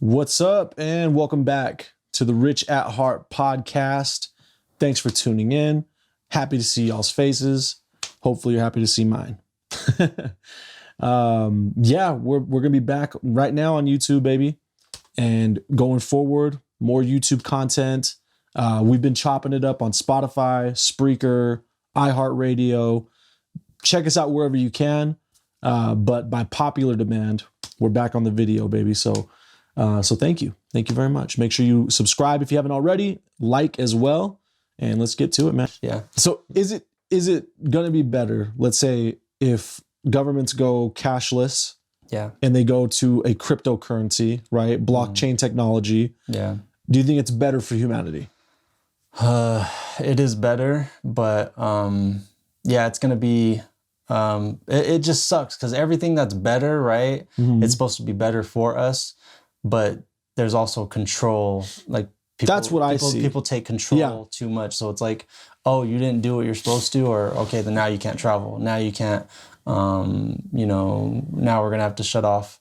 What's up, and welcome back to the RAH Podcast. Thanks for tuning in. Happy to see y'all's faces. Hopefully you're happy to see mine. We're going to be back right now on YouTube, baby. And going forward, more YouTube content. We've been chopping it up on Spotify, Spreaker, iHeartRadio. Check us out wherever you can. But by popular demand, we're back on the video, baby. So thank you. Thank you very much. Make sure you subscribe if you haven't already, like as well, and let's get to it, man. Yeah. So is it going to be better, let's say, if governments go cashless, and they go to a cryptocurrency, right? Blockchain technology. Yeah. Do you think it's better for humanity? It is better, but it's going to be, it just sucks because everything that's better, right? Mm-hmm. It's supposed to be better for us, but there's also control. Like that's what I see. People take control too much. So it's like, oh, you didn't do what you're supposed to, or okay, then now you can't travel. Now you can't, now we're going to have to shut off,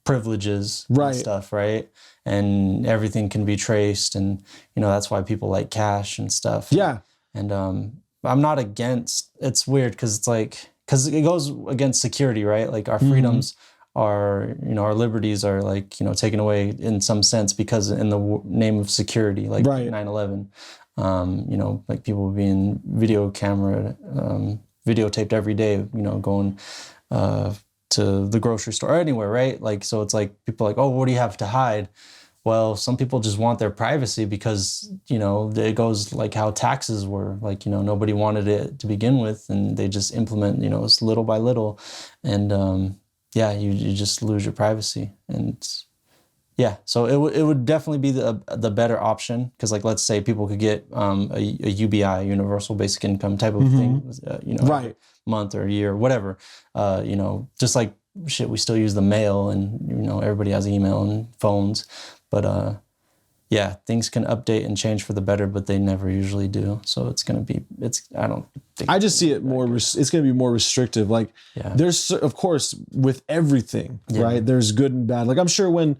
privileges and stuff, right? And everything can be traced. And, that's why people like cash and stuff. Yeah. And I'm not against, it's weird because it's like, because it goes against security, right? Like our freedoms are, our liberties are like, taken away in some sense because in the name of security, like 9/11, like people being videotaped every day, going to the grocery store or anywhere, right? Like, so it's like people are like, oh, what do you have to hide? Well, some people just want their privacy because, it goes like how taxes were. Like, nobody wanted it to begin with, and they just implement, it's little by little. And you just lose your privacy. And so it would definitely be the better option because, like, let's say people could get a UBI, Universal Basic Income type of thing, month or year, whatever. Just like shit, we still use the mail, and everybody has email and phones. But things can update and change for the better, but they never usually do. So it's going to be, I don't think. I just see it more, it's going to be more restrictive. Like there's, of course, with everything, right? There's good and bad. Like I'm sure when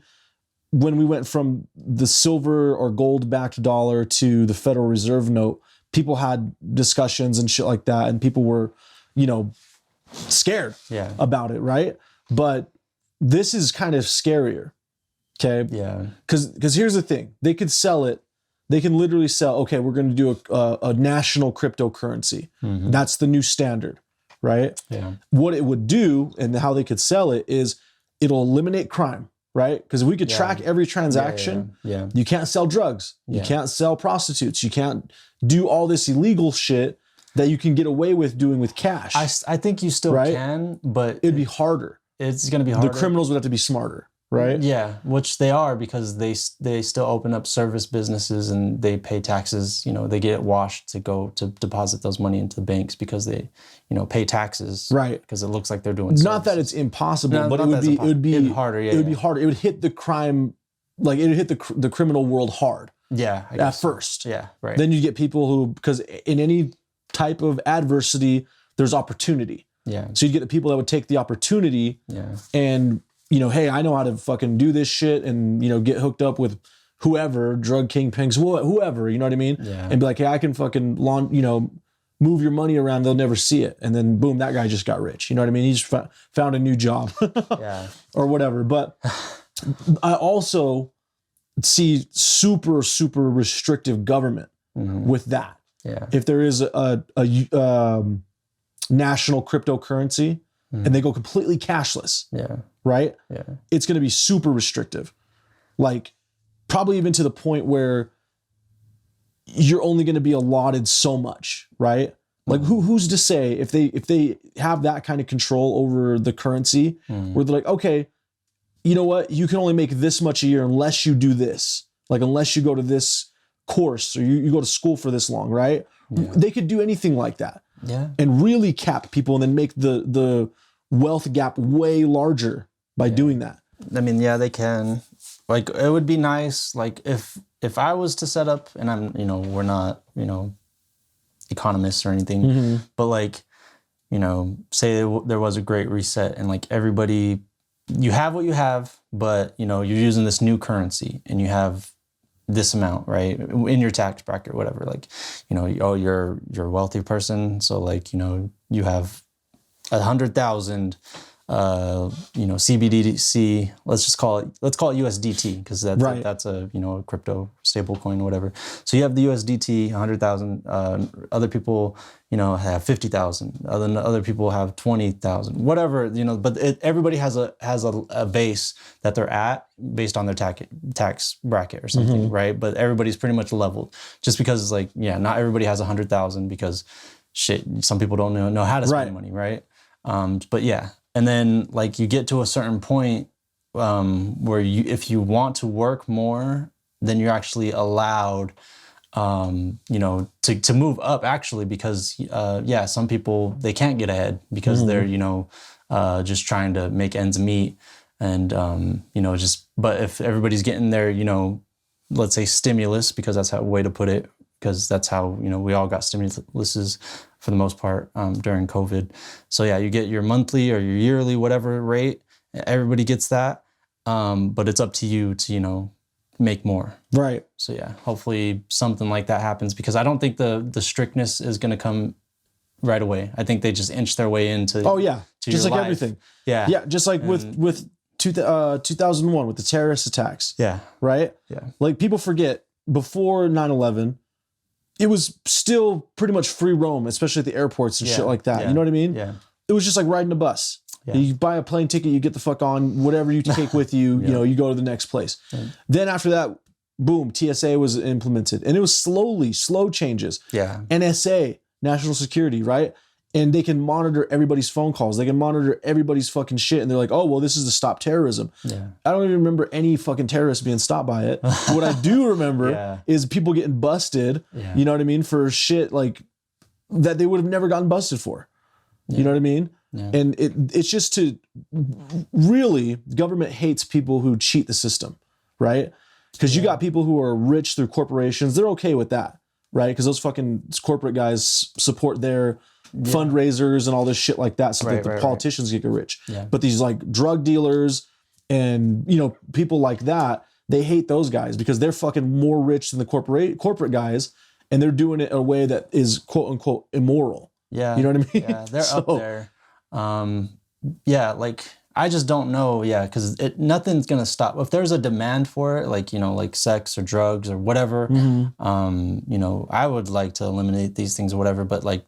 we went from the silver or gold backed dollar to the Federal Reserve note, people had discussions and shit like that. And people were, scared about it. Right. But this is kind of scarier. Okay. Yeah. Because here's the thing. They could sell it. They can literally sell, okay, we're going to do a national cryptocurrency. Mm-hmm. That's the new standard, right? Yeah. What it would do and how they could sell it is it'll eliminate crime, right? Because if we could track every transaction, you can't sell drugs. You can't sell prostitutes. You can't do all this illegal shit that you can get away with doing with cash. I think you still can, but it'd be harder. It's going to be harder. The criminals would have to be smarter. Right. Yeah, which they are because they still open up service businesses and they pay taxes. They get it washed to go to deposit those money into banks because they, pay taxes. Right. Because it looks like they're doing. Not that it's impossible, but it would be harder. Yeah, it would be harder. It would hit the crime, like it would hit the criminal world hard. Yeah. At first. Yeah. Right. Then you get people who, because in any type of adversity, there's opportunity. Yeah. So you get the people that would take the opportunity. Yeah. And hey, I know how to fucking do this shit and, get hooked up with whoever, drug kingpins, whoever, you know what I mean? Yeah. And be like, hey, I can fucking, move your money around. They'll never see it. And then boom, that guy just got rich. You know what I mean? He just found a new job or whatever. But I also see super, super restrictive government with that. Yeah. If there is a national cryptocurrency and they go completely cashless. Yeah. Right? Yeah. It's going to be super restrictive. Like probably even to the point where you're only going to be allotted so much, right? Like who's to say if they have that kind of control over the currency where they're like, okay, you know what? You can only make this much a year unless you do this. Like unless you go to this course or you go to school for this long, right? Yeah. They could do anything like that. Yeah. And really cap people and then make the wealth gap way larger by doing that. I mean, yeah, they can. Like, it would be nice, like, if I was to set up, and I'm, we're not, economists or anything, but like, say there was a great reset and like everybody you have what you have, but you know, you're using this new currency and you have this amount, right, in your tax bracket or whatever. Like, you know, oh, you're a wealthy person, so like, you know, you have 100,000 you know, CBDC, let's call it USDT, because that's a, you know, a crypto stable coin or whatever. So you have the USDT 100,000, other people, you know, have 50,000, other people have 20,000, whatever, you know, but everybody has a base that they're at based on their tax bracket or something, right? But everybody's pretty much leveled, just because it's like, yeah, not everybody has 100,000 because shit, some people don't know how to spend money, right? But yeah. And then like you get to a certain point where if you want to work more, then you're actually allowed, you know, to move up actually, because some people, they can't get ahead because they're, you know, just trying to make ends meet. And, you know, but if everybody's getting their, you know, let's say stimulus, because that's a way to put it, because that's how, you know, we all got stimuluses for the most part during COVID. So yeah, you get your monthly or your yearly, whatever rate, everybody gets that. But it's up to you to, you know, make more. Right. So yeah, hopefully something like that happens, because I don't think the strictness is going to come right away. I think they just inch their way into. Oh yeah. Just like life. everything. Yeah. Yeah. Just like with 2001 with the terrorist attacks. Yeah. Right. Yeah. Like people forget, before 9/11, it was still pretty much free roam, especially at the airports and shit like that. Yeah. You know what I mean? Yeah. It was just like riding a bus. Yeah. You buy a plane ticket, you get the fuck on, whatever you take with you, you know, you go to the next place. Yeah. Then after that, boom, TSA was implemented. And it was slow changes. Yeah. NSA, national security, right? And they can monitor everybody's phone calls. They can monitor everybody's fucking shit. And they're like, oh, well, this is to stop terrorism. Yeah. I don't even remember any fucking terrorists being stopped by it. What I do remember is people getting busted, you know what I mean, for shit like that they would have never gotten busted for. Yeah. You know what I mean? Yeah. And it's just really, government hates people who cheat the system, right? Because you got people who are rich through corporations. They're okay with that, right? Because those fucking corporate guys support their fundraisers and all this shit like that, so that the politicians get rich. Yeah. But these like drug dealers and, you know, people like that, they hate those guys because they're fucking more rich than the corporate guys, and they're doing it in a way that is quote unquote immoral. Yeah. You know what I mean? Yeah, they're up there. Yeah, like I just don't know. Yeah, because nothing's gonna stop if there's a demand for it, like, you know, like sex or drugs or whatever. You know, I would like to eliminate these things or whatever, but like,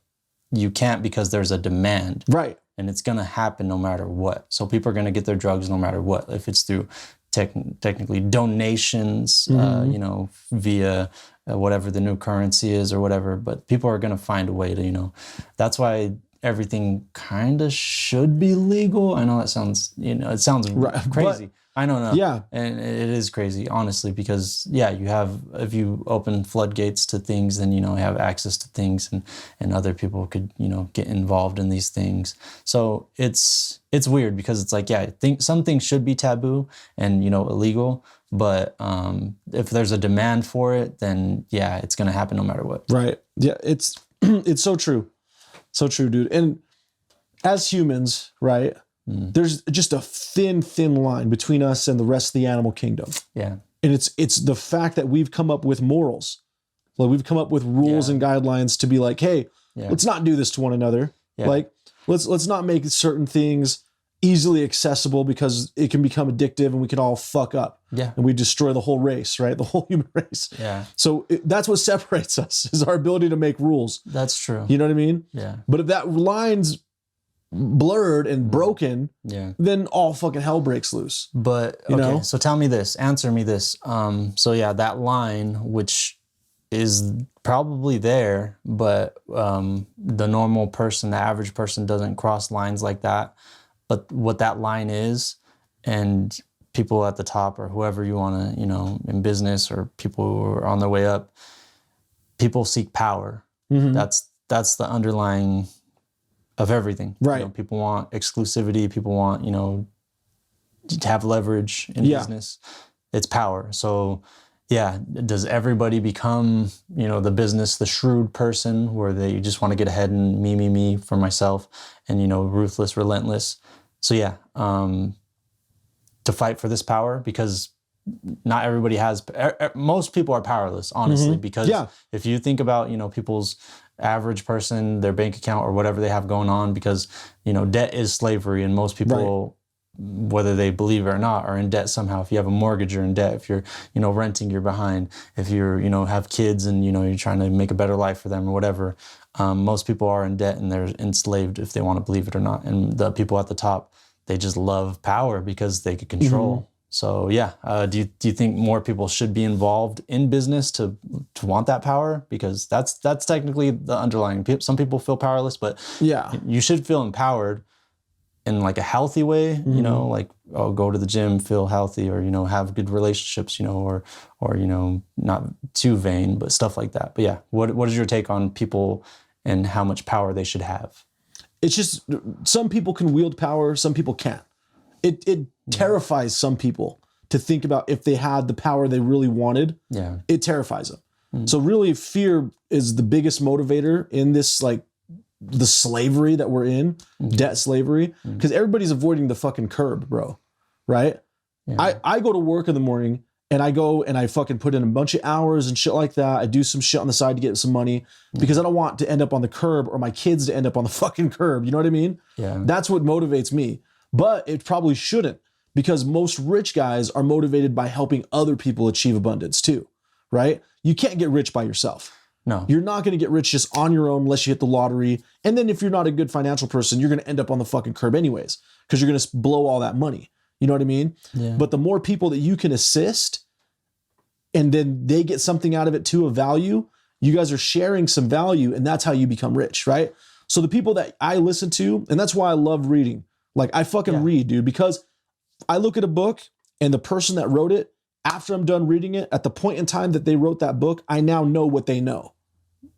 you can't, because there's a demand. Right. And it's going to happen no matter what. So people are going to get their drugs no matter what. If it's through technically donations, you know, via whatever the new currency is or whatever. But people are going to find a way to, you know, that's why everything kind of should be legal. I know that sounds, you know, it sounds crazy. But, I don't know. Yeah. And it is crazy, honestly, because, yeah, if you open floodgates to things, then, you know, have access to things, and other people could, you know, get involved in these things. So it's weird, because it's like, yeah, I think some things should be taboo and, you know, illegal. But if there's a demand for it, then, yeah, it's going to happen no matter what. Right. Yeah. It's so true. So true, dude. And as humans, right, there's just a thin line between us and the rest of the animal kingdom. Yeah. And it's the fact that we've come up with morals. Like, we've come up with rules and guidelines to be like, hey, let's not do this to one another. Yeah. Like, let's not make certain things easily accessible, because it can become addictive and we can all fuck up. Yeah. And we destroy the whole race, right? The whole human race. Yeah. So that's what separates us, is our ability to make rules. That's true. You know what I mean? Yeah. But if that line's blurred and broken, then all fucking hell breaks loose. But you know? So tell me this, answer me this. So yeah, that line, which is probably there, but the normal person, the average person, doesn't cross lines like that. But what that line is, and people at the top, or whoever you want to, you know, in business, or people who are on their way up, people seek power. That's the underlying of everything. Right. You know, people want exclusivity. People want, you know, to have leverage in business. It's power. So yeah, does everybody become, you know, the shrewd person, where they just want to get ahead and me for myself, and, you know, ruthless, relentless? So yeah, to fight for this power, because not everybody has, most people are powerless, honestly, because if you think about, you know, people's average person, their bank account or whatever they have going on, because, you know, debt is slavery, and most people, whether they believe it or not, are in debt somehow. If you have a mortgage, you're in debt. If you're, you know, renting, you're behind. If you're, you know, have kids and, you know, you're trying to make a better life for them or whatever, most people are in debt and they're enslaved, if they want to believe it or not. And the people at the top, they just love power because they could control. So yeah, do you think more people should be involved in business to want that power? Because that's technically the underlying. Some people feel powerless, but you should feel empowered in like a healthy way. You know, like, oh, go to the gym, feel healthy, or, you know, have good relationships, you know, or you know, not too vain, but stuff like that. But yeah, what is your take on people and how much power they should have? It's just, some people can wield power, some people can't. It terrifies some people to think about if they had the power they really wanted. Yeah. It terrifies them. So really, fear is the biggest motivator in this, like, the slavery that we're in, debt slavery, because everybody's avoiding the fucking curb, bro. Right? Yeah. I go to work in the morning and I go and I fucking put in a bunch of hours and shit like that. I do some shit on the side to get some money because I don't want to end up on the curb or my kids to end up on the fucking curb. You know what I mean? Yeah. That's what motivates me. But it probably shouldn't, because most rich guys are motivated by helping other people achieve abundance too, right? You can't get rich by yourself. No. You're not going to get rich just on your own unless you hit the lottery. And then if you're not a good financial person, you're going to end up on the fucking curb anyways, because you're going to blow all that money. You know what I mean? Yeah. But the more people that you can assist and then they get something out of it too of value, you guys are sharing some value, and that's how you become rich, right? So the people that I listen to, and that's why I love reading. Like, I fucking read, dude, because I look at a book and the person that wrote it, after I'm done reading it, at the point in time that they wrote that book, I now know what they know.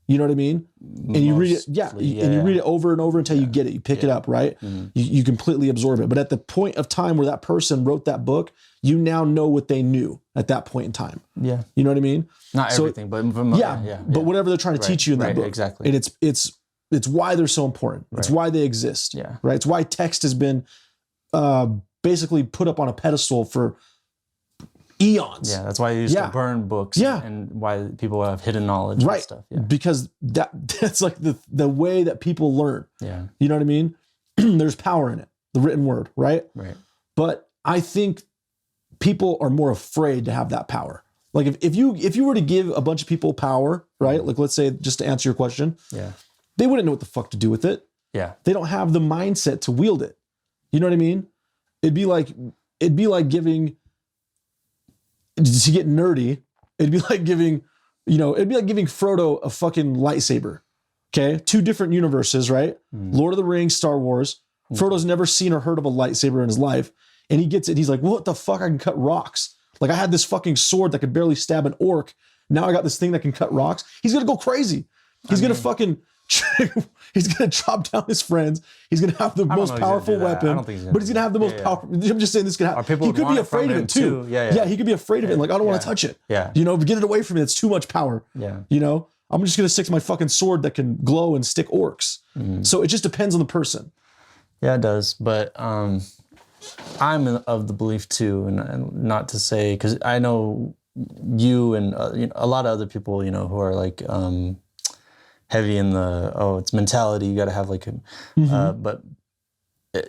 You know what I mean? And you read it, and you read it over and over until you get it. You pick it up, right? You completely absorb it. But at the point of time where that person wrote that book, you now know what they knew at that point in time. Yeah. You know what I mean? Not everything, but but whatever they're trying to teach you in that book. Exactly. And it's why they're so important. It's why they exist. Yeah. Right. It's why text has been basically put up on a pedestal for eons. Yeah. That's why you used to burn books. Yeah. And why people have hidden knowledge and stuff. Yeah. Because that's like the way that people learn. Yeah. You know what I mean? There's power in it, the written word, right? Right. But I think people are more afraid to have that power. Like if you were to give a bunch of people power, right? Like, let's say, just to answer your question. Yeah. They wouldn't know what the fuck to do with it. Yeah. They don't have the mindset to wield it. You know what I mean? It'd be like giving, to get nerdy, it'd be like giving Frodo a fucking lightsaber. Okay? 2 different universes, right? Lord of the Rings, Star Wars. Frodo's never seen or heard of a lightsaber in his life. And he gets it. He's like, what the fuck? I can cut rocks. Like, I had this fucking sword that could barely stab an orc. Now I got this thing that can cut rocks. He's going to go crazy. He's going to fucking... he's gonna chop down his friends. He's gonna have the most powerful weapon, but he's gonna have the most powerful. I'm just saying this could happen. He could be afraid of it too. Yeah, he could be afraid of it. Like, I don't want to touch it. Yeah, you know, get it away from me. It's too much power. Yeah, you know, I'm just gonna stick to my fucking sword that can glow and stick orcs. So it just depends on the person. Yeah, it does. But I'm of the belief too, and not to say, because I know you and a lot of other people, you know, who are like. Heavy in it's mentality. You got to have like, but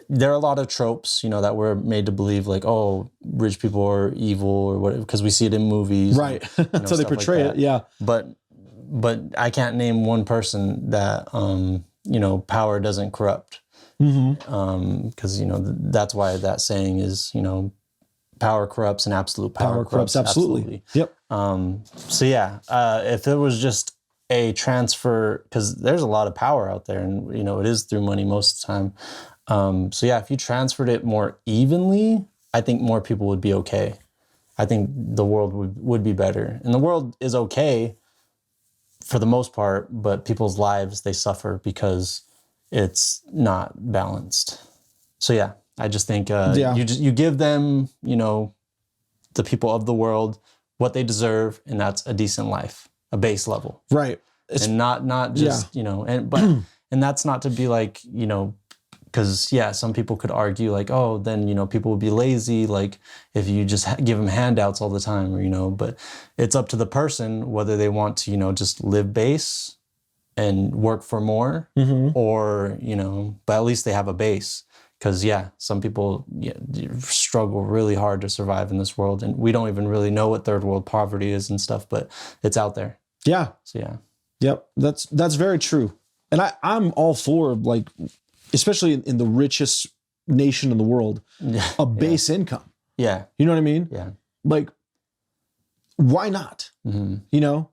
there are a lot of tropes, you know, that we're made to believe, like, oh, rich people are evil or whatever, because we see it in movies, right? That's how they portray it. Yeah. But I can't name one person that you know, power doesn't corrupt, because you know that's why that saying is, you know, power corrupts and absolute power corrupts absolutely. Yep. So yeah, if it was just a transfer, because there's a lot of power out there, and you know, it is through money most of the time. So yeah, if you transferred it more evenly, I think more people would be okay. I think the world would be better, and the world is okay for the most part, but people's lives, they suffer because it's not balanced. So yeah, I just think you give them, you know, the people of the world what they deserve, and that's a decent life. A base level. Right. And not just, you know, and that's not to be like, you know, because some people could argue like, oh, then, people would be lazy, like if you just give them handouts all the time, or, but it's up to the person whether they want to, just live base and work for more, or, but at least they have a base. Because, some people struggle really hard to survive in this world. And we don't even really know what third world poverty is and stuff, but it's out there. Yeah. So, Yep. That's very true. And I'm all for, like, especially in the richest nation in the world, a base income. Yeah. You know what I mean? Yeah. Like, why not? Yeah.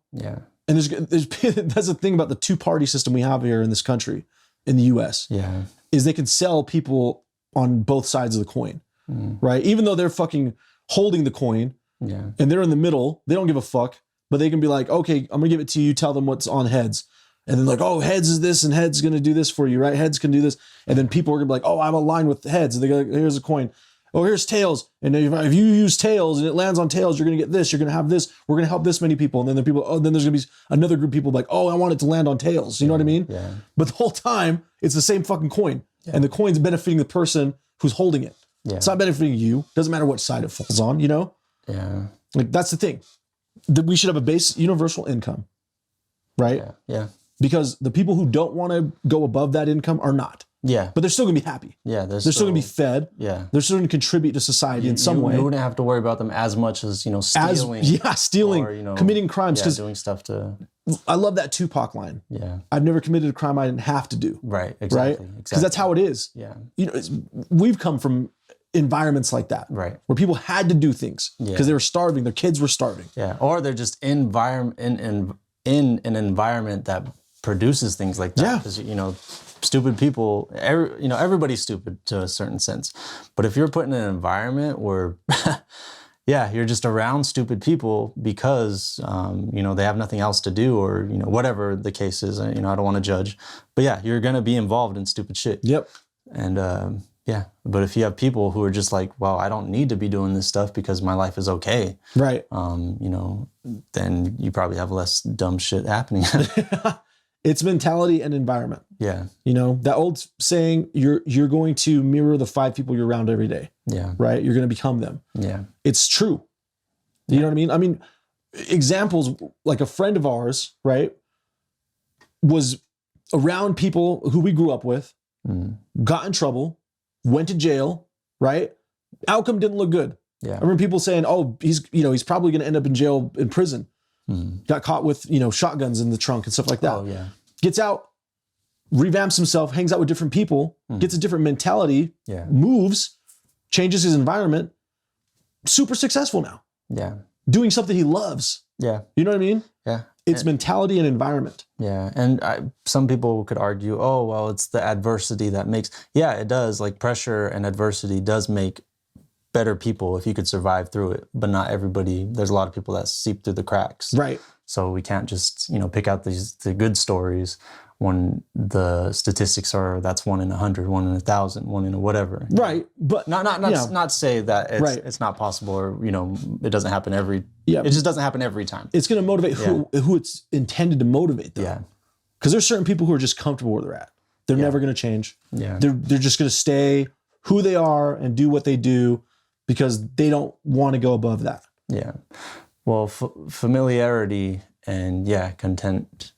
And there's that's the thing about the two-party system we have here in this country, in the U.S. Yeah. Is they can sell people on both sides of the coin, right? Even though they're fucking holding the coin and they're in the middle, they don't give a fuck, but they can be like, okay, I'm gonna give it to you, tell them what's on heads. And then like, oh, heads is this and heads gonna do this for you, right? Heads can do this. And then people are gonna be like, oh, I'm aligned with heads. And they go, like, here's a coin. Oh, here's tails. And if you use tails and it lands on tails, you're gonna get this, you're gonna have this, we're gonna help this many people. And then then there's gonna be another group of people like, oh, I want it to land on tails. You know what I mean? Yeah. But the whole time, it's the same fucking coin. And the coin's benefiting the person who's holding it. Yeah. It's not benefiting you. Doesn't matter what side it falls on, Yeah. Like, that's the thing. That we should have a base universal income, right? Yeah. Because the people who don't want to go above that income are not. Yeah. But they're still gonna be happy. Yeah. They're still gonna be fed. Yeah. They're still gonna contribute to society in some way. You wouldn't have to worry about them as much as, stealing. Stealing, or, committing crimes. Yeah, doing stuff to... I love that Tupac line. Yeah. I've never committed a crime I didn't have to do. Right. Exactly. Right? Because that's how it is. Yeah. We've come from environments like that. Right. Where people had to do things because they were starving. Their kids were starving. Yeah. Or they're just in an environment that produces things like that. Yeah. Because, stupid people, everybody's stupid to a certain sense. But if you're put in an environment where, you're just around stupid people because, they have nothing else to do, or, whatever the case is, I don't want to judge. But you're going to be involved in stupid shit. Yep. And but if you have people who are just like, well, I don't need to be doing this stuff because my life is okay. Right. Then you probably have less dumb shit happening. It's mentality and environment. Yeah. That old saying, you're going to mirror the 5 people you're around every day. Yeah. Right? You're going to become them. Yeah. It's true. You know what I mean? I mean, examples, like a friend of ours, right, was around people who we grew up with, got in trouble, went to jail, right? Outcome didn't look good. Yeah. I remember people saying, oh, he's probably going to end up in prison. Got caught with, shotguns in the trunk and stuff like that. Oh, yeah. Gets out, revamps himself, hangs out with different people, gets a different mentality, moves, changes his environment, super successful now. Yeah. Doing something he loves. Yeah. You know what I mean? Yeah. It's mentality and environment. Yeah. And some people could argue, oh, well, it's the adversity that makes, it does. Like, pressure and adversity does make better people if you could survive through it, but not everybody. There's a lot of people that seep through the cracks. Right. So we can't just, pick out the good stories when the statistics are that's 1 in 100, 1 in 1,000, 1 in a whatever. Right. But not say that it's not possible, or, it doesn't happen it just doesn't happen every time. It's going to motivate who it's intended to motivate, though. Yeah. Because there's certain people who are just comfortable where they're at. They're never going to change. Yeah. They're just going to stay who they are and do what they do because they don't want to go above that. Yeah. Well, familiarity and contentment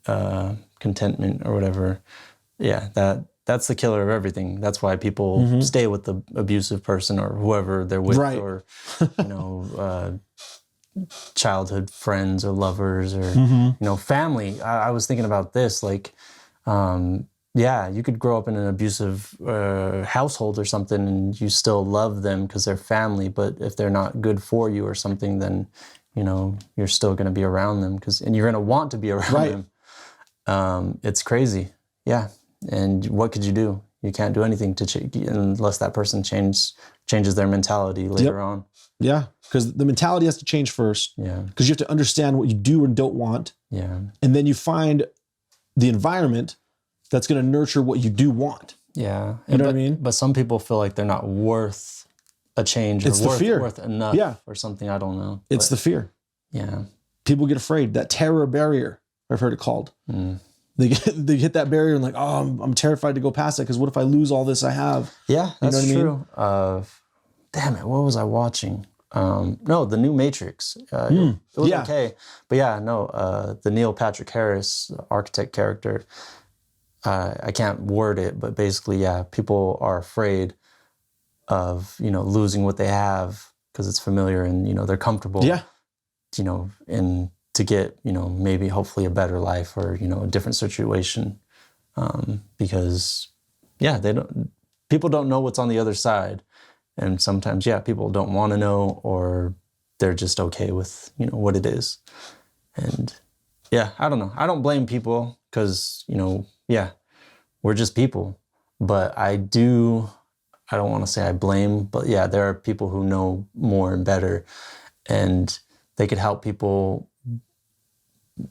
or whatever. Yeah. That's the killer of everything. That's why people stay with the abusive person or whoever they're with, or, childhood friends or lovers or, family. I was thinking about this, like, you could grow up in an abusive household or something and you still love them because they're family. But if they're not good for you or something, then, you're still going to be around them and you're going to want to be around them. It's crazy. Yeah. And what could you do? You can't do anything to change unless that person changes their mentality later on. Yeah. Because the mentality has to change first. Yeah. Because you have to understand what you do and don't want. Yeah. And then you find the environment that's going to nurture what you do want. Yeah. You know what I mean? But some people feel like they're not worth a change, it's or the fear. worth enough or something. I don't know. It's the fear. Yeah. People get afraid. That terror barrier, I've heard it called. they hit that barrier and like, oh, I'm terrified to go past it because what if I lose all this I have? Yeah, that's You know what true. Damn it, what was I watching? No, the new Matrix. It was okay, but the Neil Patrick Harris architect character. I can't word it, but basically, people are afraid of losing what they have because it's familiar and they're comfortable. Yeah. And to get maybe hopefully a better life or a different situation, because people don't know what's on the other side. And sometimes, people don't want to know, or they're just okay with, what it is. And I don't know. I don't blame people because, we're just people. But I don't want to say I blame, but there are people who know more and better, and they could help people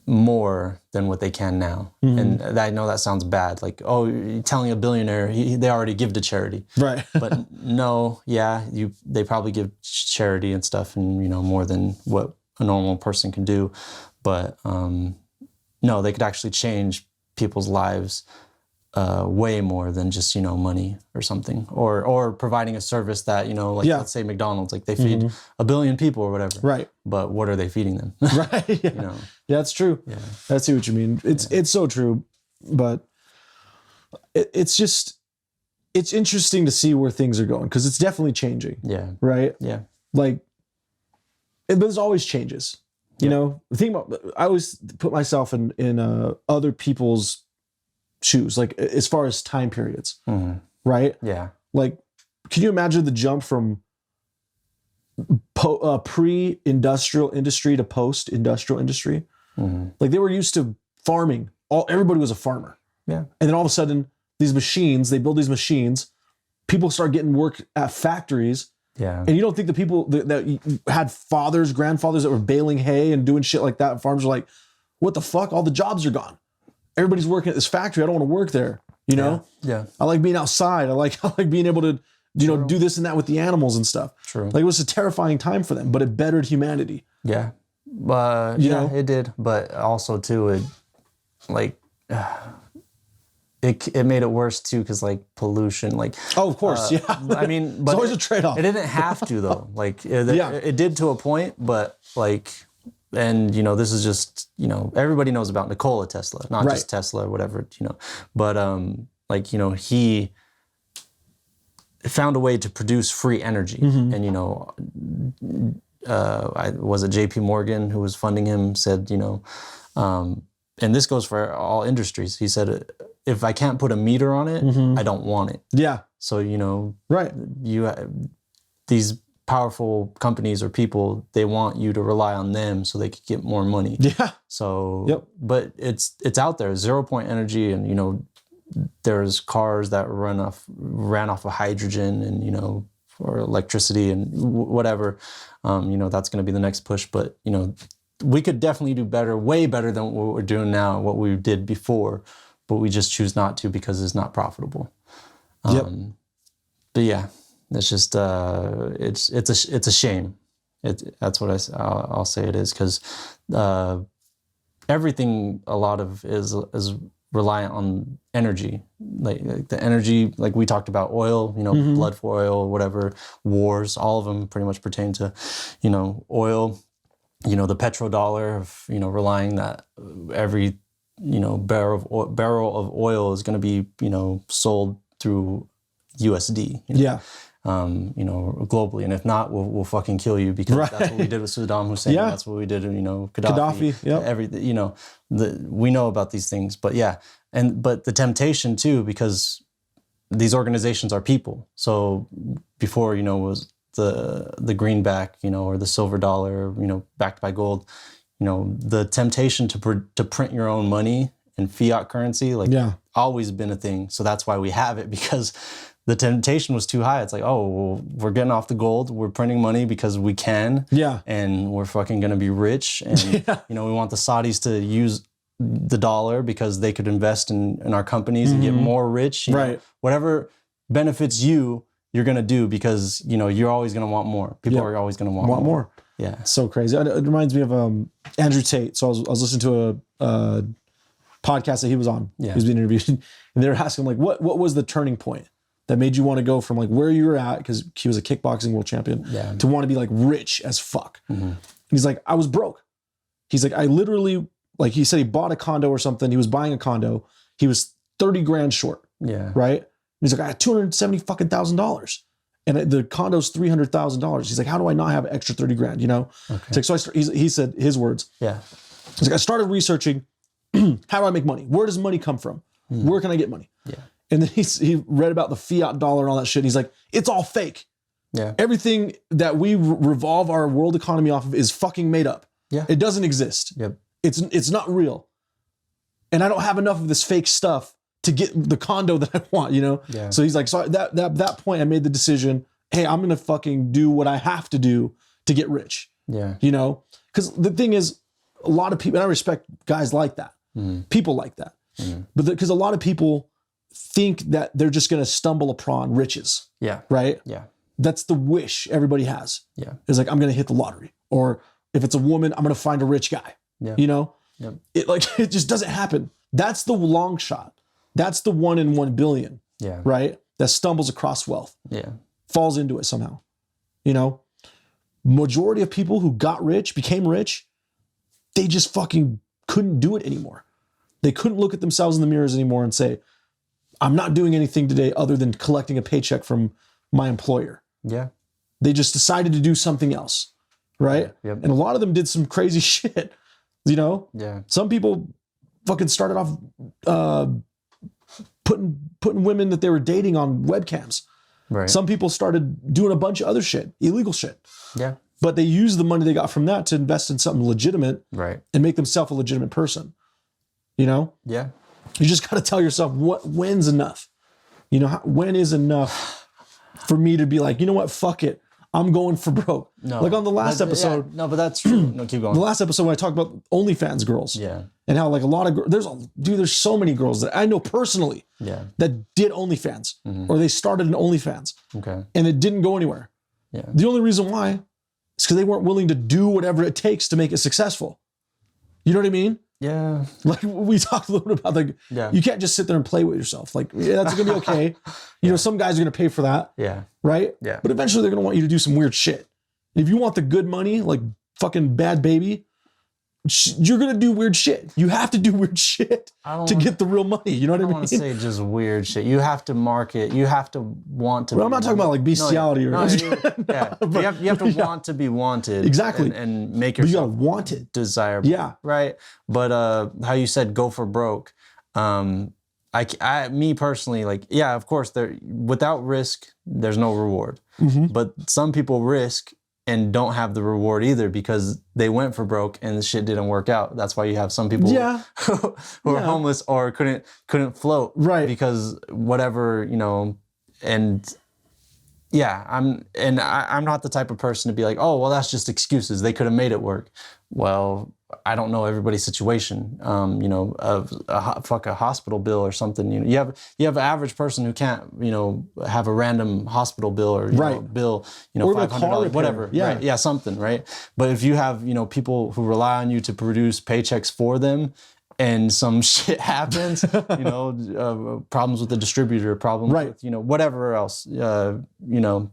more than what they can now. And I know that sounds bad. Like, oh, you're telling a billionaire they already give to charity. Right. But no, they probably give charity and stuff and, more than what a normal person can do. But no, they could actually change people's lives way more than just, money or something, or providing a service that, let's say McDonald's, like they feed a billion people or whatever. Right. But what are they feeding them? Right. Yeah. Yeah, that's true. Yeah. I see what you mean. It's so true, but it's interesting to see where things are going because it's definitely changing. Yeah. Right. Yeah. Like, there's always changes. The thing about, I always put myself in other people's shoes, like as far as time periods, right? Yeah. Like, can you imagine the jump from pre-industrial industry to post-industrial industry? Like, they were used to farming. Everybody was a farmer. Yeah. And then all of a sudden, they build these machines. People start getting work at factories. Yeah. And you don't think the people that had fathers, grandfathers that were baling hay and doing shit like that, farms are like, what the fuck? All the jobs are gone. Everybody's working at this factory. I don't want to work there. Yeah. I like being outside. I like being able to, do this and that with the animals and stuff. True. Like, it was a terrifying time for them, but it bettered humanity. Yeah. It did. But also too, it made it worse too, because like pollution, like, oh, of course, I mean, but it's always a trade-off. It didn't have to though. Like, it did to a point, but like. And, this is just, everybody knows about Nikola Tesla, not just Tesla or whatever, but, he found a way to produce free energy. And, was it JP Morgan who was funding him said, and this goes for all industries. He said, if I can't put a meter on it, I don't want it. Yeah. So, these powerful companies or people, they want you to rely on them so they could get more money. Yeah. So, but it's out there, 0 point energy, and there's cars that ran off of hydrogen and or electricity and whatever. That's going to be the next push. But we could definitely do better, way better than what we're doing now, what we did before. But we just choose not to because it's not profitable. But yeah. It's just it's a shame. That's what I'll say it is, because everything a lot of is reliant on energy, like the energy, like we talked about oil, blood for oil, whatever, wars, all of them pretty much pertain to oil, the petrodollar of relying that every barrel of oil is going to be sold through USD. Yeah. Globally, and if not, we'll fucking kill you, because that's what we did with Saddam Hussein. Yeah. That's what we did, Gaddafi. Yep. Everything, we know about these things, but but the temptation too, because these organizations are people. So before, was the greenback, or the silver dollar, backed by gold, the temptation to print your own money in fiat currency, always been a thing. So that's why we have it, because the temptation was too high. It's like, oh, well, we're getting off the gold. We're printing money because we can. Yeah. And we're fucking going to be rich. And, we want the Saudis to use the dollar because they could invest in our companies and get more rich. Whatever benefits you're going to do, because, you're always going to want more. People are always going to want more. Yeah. So crazy. It reminds me of Andrew Tate. So I was listening to podcast that he was on. Yeah. He was being interviewed, and they were asking him, like, what was the turning point that made you want to go from like where you were at, because he was a kickboxing world champion, to want to be like rich as fuck. And he's like, I was broke. He's like, I literally, like he said, he bought a condo or something. He was buying a condo. He was 30 grand short. Yeah. Right. He's like, I had $270,000, and the condo's $300,000. He's like, how do I not have an extra 30 grand? You know? Okay. It's like, so he said his words. Yeah. He's like, I started researching, how do I make money? Where does money come from? Where can I get money? Yeah. And then he read about the fiat dollar and all that shit. And he's like, it's all fake. Yeah. Everything that we revolve our world economy off of is fucking made up. Yeah. It doesn't exist. Yep. It's not real. And I don't have enough of this fake stuff to get the condo that I want, you know? Yeah. So he's like, so that point I made the decision, hey, I'm going to fucking do what I have to do to get rich. Yeah. You know? Because the thing is, a lot of people, and I respect guys like that, people like that. But because a lot of people think that they're just going to stumble upon riches. Yeah. Right? Yeah. That's the wish everybody has. Yeah. It's like, I'm going to hit the lottery. Or if it's a woman, I'm going to find a rich guy. Yeah. You know? Yep. It just doesn't happen. That's the long shot. That's the 1 in 1 billion. Yeah. Right? That stumbles across wealth. Yeah. Falls into it somehow. You know? Majority of people who got rich, became rich, they just fucking couldn't do it anymore. They couldn't look at themselves in the mirrors anymore and say, I'm not doing anything today other than collecting a paycheck from my employer. Yeah. They just decided to do something else. Right? Yep. And a lot of them did some crazy shit. You know? Yeah. Some people fucking started off putting women that they were dating on webcams. Right. Some people started doing a bunch of other shit, illegal shit. Yeah. But they used the money they got from that to invest in something legitimate. Right. And make themselves a legitimate person. You know? Yeah. You just got to tell yourself when's enough. You know, when is enough for me to be like, you know what? Fuck it. I'm going for broke. No. Like on the last episode. Yeah, no, but that's true. No, keep going. The last episode when I talked about OnlyFans girls. Yeah. And how like a lot of there's so many girls that I know personally. Yeah. That did OnlyFans or they started an OnlyFans. Okay. And it didn't go anywhere. Yeah. The only reason why is because they weren't willing to do whatever it takes to make it successful. You know what I mean? Yeah. Like we talked a little bit about like, you can't just sit there and play with yourself. Like, yeah, that's gonna be okay. You know, some guys are gonna pay for that. Yeah. Right? Yeah. But eventually they're gonna want you to do some weird shit. And if you want the good money, like fucking Bad Baby, you're gonna do weird shit. You have to do weird shit to get the real money. You know what I mean? I don't want to say just weird shit. You have to market. You have to want to. Well, I'm not talking about like bestiality or anything. Yeah. But you have to want to be wanted. Exactly. And make yourself. But you gotta want it. Desirable. Yeah. Right. But how you said go for broke. Me personally, like, yeah, of course, without risk, there's no reward. But some people risk and don't have the reward either because they went for broke and the shit didn't work out. That's why you have some people who are homeless or couldn't float, right? Because whatever, you know, and yeah, I'm not the type of person to be like, oh, well, that's just excuses. They could have made it work. Well, I don't know everybody's situation. You know, fuck a hospital bill or something. You know, you have an average person who can't, you know, have a random hospital bill or bill, you know, $500, whatever. Yeah, right? Yeah, something, right? But if you have, you know, people who rely on you to produce paychecks for them, and some shit happens, you know, problems with the distributor, problems with, you know, whatever else, you know.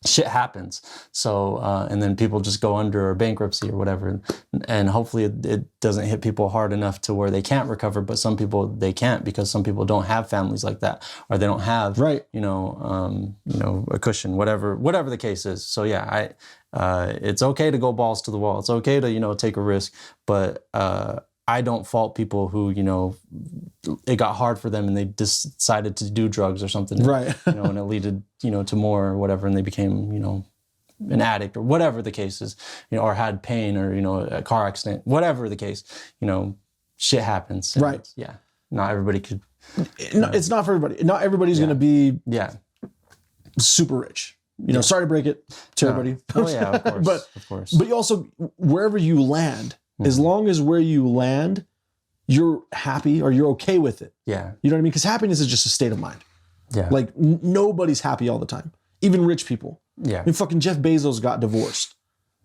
Shit happens. So, and then people just go under or bankruptcy or whatever. And hopefully it doesn't hit people hard enough to where they can't recover, but some people, they can't because some people don't have families like that, or they don't have, you know, a cushion, whatever the case is. So yeah, it's okay to go balls to the wall. It's okay to, you know, take a risk, but, I don't fault people who, you know, it got hard for them and they decided to do drugs or something, right? You know, and it led, you know, to more or whatever, and they became, you know, an addict or whatever the case is, you know, or had pain or, you know, a car accident, whatever the case, you know, shit happens. And right. Yeah. Not everybody could. No, it's not for everybody. Not everybody's going to be super rich. You know, sorry to break it to everybody. Oh yeah, of course. Of course. But you also, wherever you land, as long as where you land, you're happy or you're okay with it. Yeah. You know what I mean? Because happiness is just a state of mind. Yeah. Like nobody's happy all the time. Even rich people. Yeah. I mean, fucking Jeff Bezos got divorced.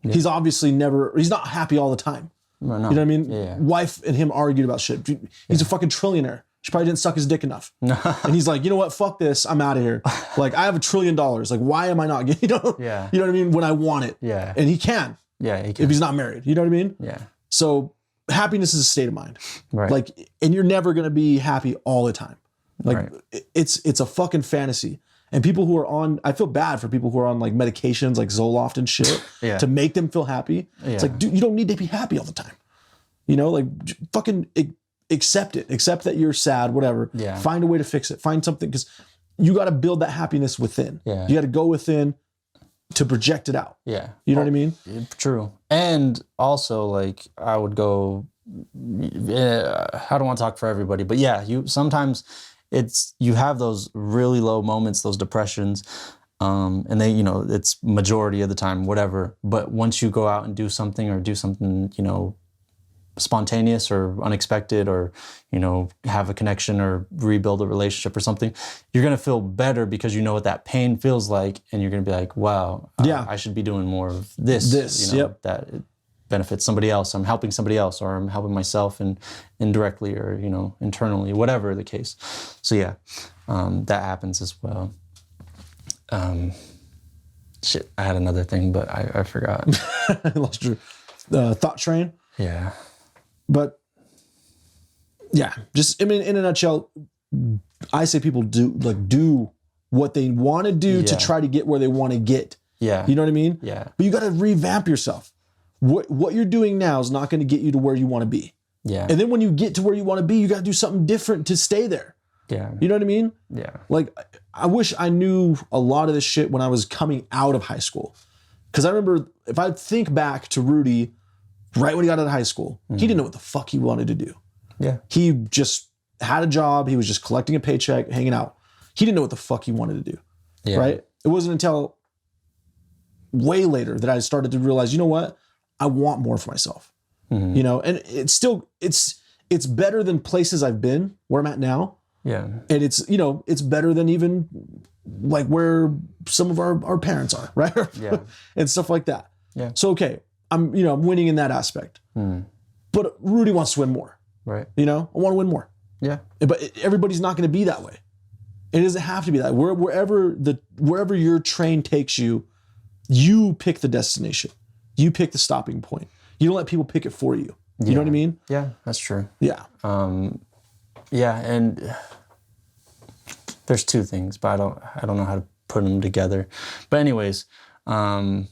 Yeah. He's obviously he's not happy all the time. No. You know what I mean? Yeah. Wife and him argued about shit. He's a fucking trillionaire. She probably didn't suck his dick enough. And he's like, you know what? Fuck this. I'm out of here. Like, I have $1 trillion. Like, why am I not getting, Yeah. You know what I mean? When I want it. Yeah. And he can. Yeah, he can. If he's not married. You know what I mean? Yeah. So happiness is a state of mind. Right. Like, and you're never going to be happy all the time. Like, it's a fucking fantasy. And people who are on, I feel bad for people who are on like medications like Zoloft and shit to make them feel happy. Yeah. It's like, dude, you don't need to be happy all the time. Like fucking accept it. Accept that you're sad, whatever. Yeah. Find a way to fix it. Find something, because you got to build that happiness within. Yeah. You got to go within to project it out. Yeah. You know what I mean? True. And also, like, I would go, I don't want to talk for everybody, but yeah, sometimes you have those really low moments, those depressions, and they, it's majority of the time, whatever. But once you go out and do something spontaneous or unexpected, or, have a connection or rebuild a relationship or something, you're going to feel better because you know what that pain feels like. And you're going to be like, wow, I should be doing more of this, that it benefits somebody else. I'm helping somebody else, or I'm helping myself and indirectly, or, internally, whatever the case. So yeah, that happens as well. Shit, I had another thing, but I forgot. I lost your thought train. Yeah. But yeah, just, in a nutshell, I say people do what they want to do to try to get where they want to get. Yeah. You know what I mean? Yeah. But you got to revamp yourself. What you're doing now is not going to get you to where you want to be. Yeah. And then when you get to where you want to be, you got to do something different to stay there. Yeah. You know what I mean? Yeah. Like, I wish I knew a lot of this shit when I was coming out of high school. Because I remember, if I think back to Rudy, right when he got out of high school, he didn't know what the fuck he wanted to do. Yeah. He just had a job. He was just collecting a paycheck, hanging out. He didn't know what the fuck he wanted to do. Yeah. Right? It wasn't until way later that I started to realize, you know what? I want more for myself. And it's still, it's better than places I've been where I'm at now. Yeah. And it's better than even like where some of our parents are, right? Yeah. And stuff like that. Yeah. So, okay, I'm winning in that aspect. But Rudy wants to win more. Right. I want to win more. Yeah. But everybody's not going to be that way. It doesn't have to be that way. Wherever your train takes you, you pick the destination. You pick the stopping point. You don't let people pick it for you. You know what I mean? Yeah, that's true. Yeah. Yeah, and there's two things, but I don't know how to put them together. But anyways, and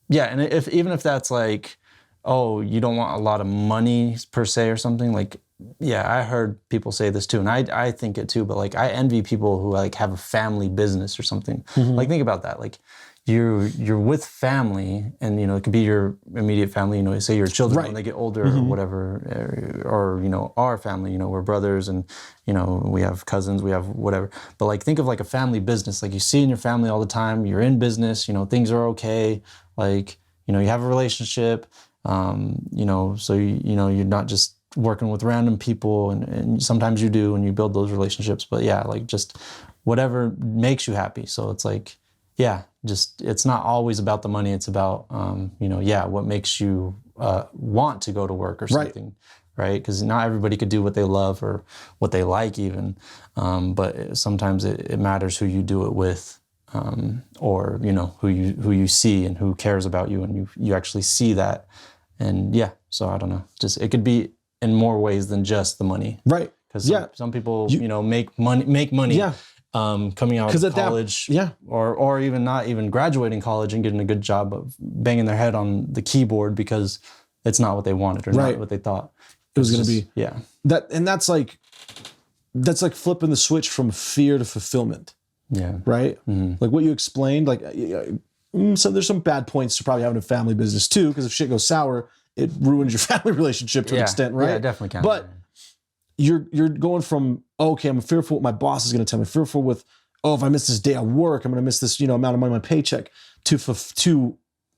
even if that's like, oh, you don't want a lot of money per se or something, like, yeah, I heard people say this too, and I think it too, but like, I envy people who like have a family business or something. Like, think about that. Like, you're with family, and it could be your immediate family, say your children when they get older or whatever, or our family, we're brothers, and we have cousins, we have whatever. But like, think of like a family business, like you see in your family all the time. You're in business, things are okay, like you have a relationship, so you're not just working with random people, and sometimes you do, and you build those relationships. But yeah, like, just whatever makes you happy. So it's like, yeah, just, it's not always about the money. It's about, what makes you want to go to work or something, right? Because not everybody could do what they love or what they like even, but sometimes it matters who you do it with, or who you see and who cares about you, and you actually see that. And yeah, so I don't know, just, it could be in more ways than just the money, right? Because some people make money. Yeah. Coming out of college, or even not even graduating college and getting a good job of banging their head on the keyboard because it's not what they wanted or not what they thought it was going to be. Yeah. That's like flipping the switch from fear to fulfillment. Yeah. Right? Like what you explained, like, so there's some bad points to probably having a family business too, because if shit goes sour, it ruins your family relationship to an extent, right? Yeah, it definitely can. But you're going from, okay, I'm fearful what my boss is going to tell me, fearful with, oh, if I miss this day at work, I'm going to miss this, amount of money in my paycheck, to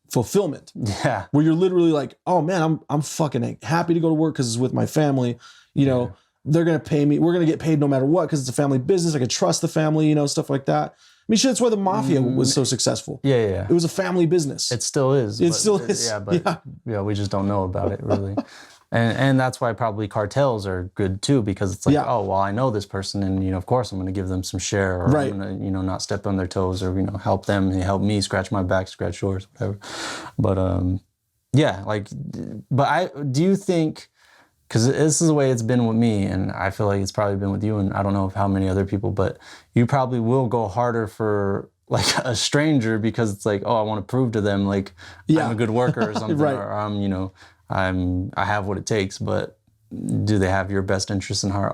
fulfillment. Yeah. Where you're literally like, oh man, I'm fucking happy to go to work because it's with my family. They're going to pay me. We're going to get paid no matter what because it's a family business. I can trust the family, stuff like that. I mean, shit, that's why the mafia was so successful. Yeah. It was a family business. It still is. It still is. Yeah, we just don't know about it really. And that's why probably cartels are good too, because it's like, Yeah. oh, well, I know this person, and of course I'm going to give them some share, or Right. I'm going to, not step on their toes, or help them, and help me scratch my back, scratch yours, whatever. But yeah, like, do you think? Because this is the way it's been with me, and I feel like it's probably been with you, and I don't know how many other people, but you probably will go harder for like a stranger because it's like, oh, I want to prove to them like I'm a good worker or something, Right. or I have what it takes. But do they have your best interest in heart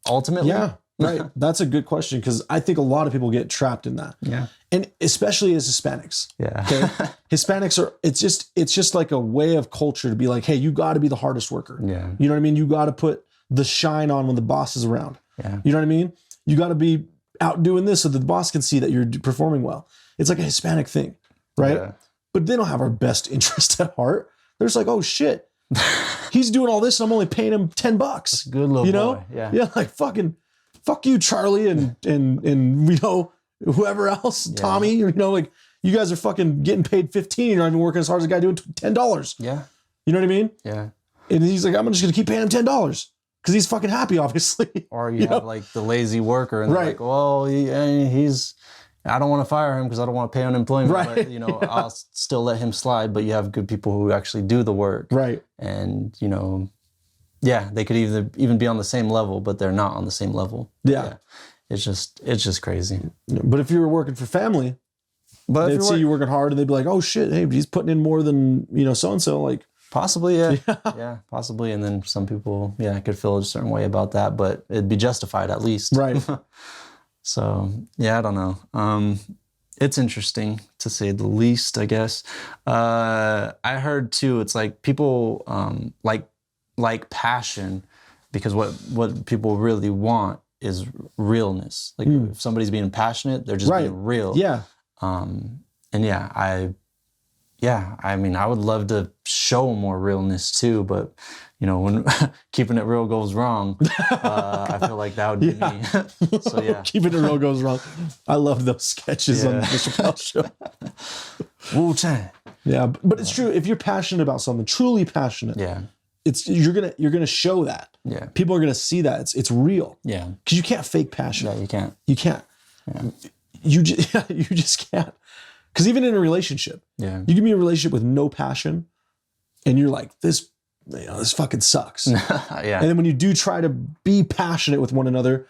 ultimately? Yeah, right. That's a good question, because I think a lot of people get trapped in that. Yeah. And especially as Hispanics. Yeah. Okay. Hispanics are, it's just like a way of culture to be like, hey, you got to be the hardest worker. Yeah. You know what I mean? You got to put the shine on when the boss is around. Yeah. You know what I mean? You got to be out doing this so that the boss can see that you're performing well. It's like a Hispanic thing, right? Yeah. But they don't have our best interest at heart. They're just like, oh shit, he's doing all this and I'm only paying him $10. Good little boy. boy. Yeah. Yeah, like fuck you, Charlie, and whoever else, Tommy, like you guys are fucking getting paid $15. You're not even working as hard as a guy doing $10. Yeah. You know what I mean? Yeah. And he's like, I'm just gonna keep paying him $10 because he's fucking happy, obviously. Or you have like the lazy worker, and they're Right. like, well, he's. I don't want to fire him because I don't want to pay unemployment. Right. But, I'll still let him slide. But you have good people who actually do the work. Right. And, they could even be on the same level, but they're not on the same level. Yeah. It's just crazy. But if you were working for family, But they'd see you working hard and they'd be like, oh shit, hey, but he's putting in more than, so-and-so. Like, possibly, yeah. Yeah, possibly. And then some people, could feel a certain way about that, but it'd be justified at least. right. So, I don't know. It's interesting to say the least, I guess. I heard too, it's like people like passion, because what people really want is realness. Like if somebody's being passionate, they're just being real. Yeah. I mean, I would love to show more realness too, but when keeping it real goes wrong, I feel like that would be me. So yeah, Keeping it real goes wrong. I love those sketches on the Chappelle Show. Wu-Tang. Yeah, but it's true. If you're passionate about something, truly passionate, Yeah, you're gonna show that. yeah, People are gonna see that it's real, yeah. because you can't fake passion. No, you can't. You can't. Yeah. You just can't. Because even in a relationship, Yeah, you give me a relationship with no passion, and you're like, this fucking sucks. yeah, And then when you do try to be passionate with one another,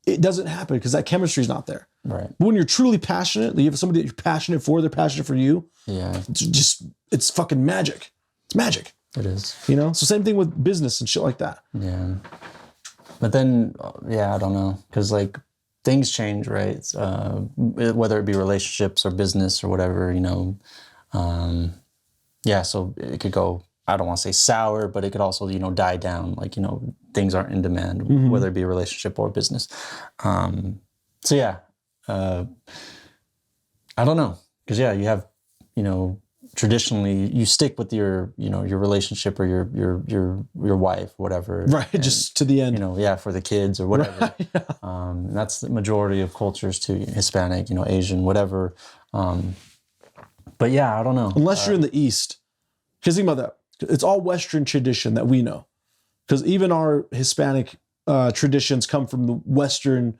it doesn't happen because that chemistry is not there. right. But when you're truly passionate, you have somebody that you're passionate for, they're passionate for you. Yeah, It's fucking magic. It's magic. it is. So same thing with business and shit like that. Yeah, but then I don't know, because like things change, right? Whether it be relationships or business or whatever, so it could go, I don't want to say sour, but it could also, die down. Like, things aren't in demand, whether it be a relationship or business. I don't know. Because you have, traditionally you stick with your, your relationship or your wife, whatever. Right. And, just to the end. for the kids or whatever. Right, that's the majority of cultures too, Hispanic, Asian, whatever. But I don't know. Unless you're in the East. Because think about that. It's all Western tradition that we know. Because even our Hispanic traditions come from the Western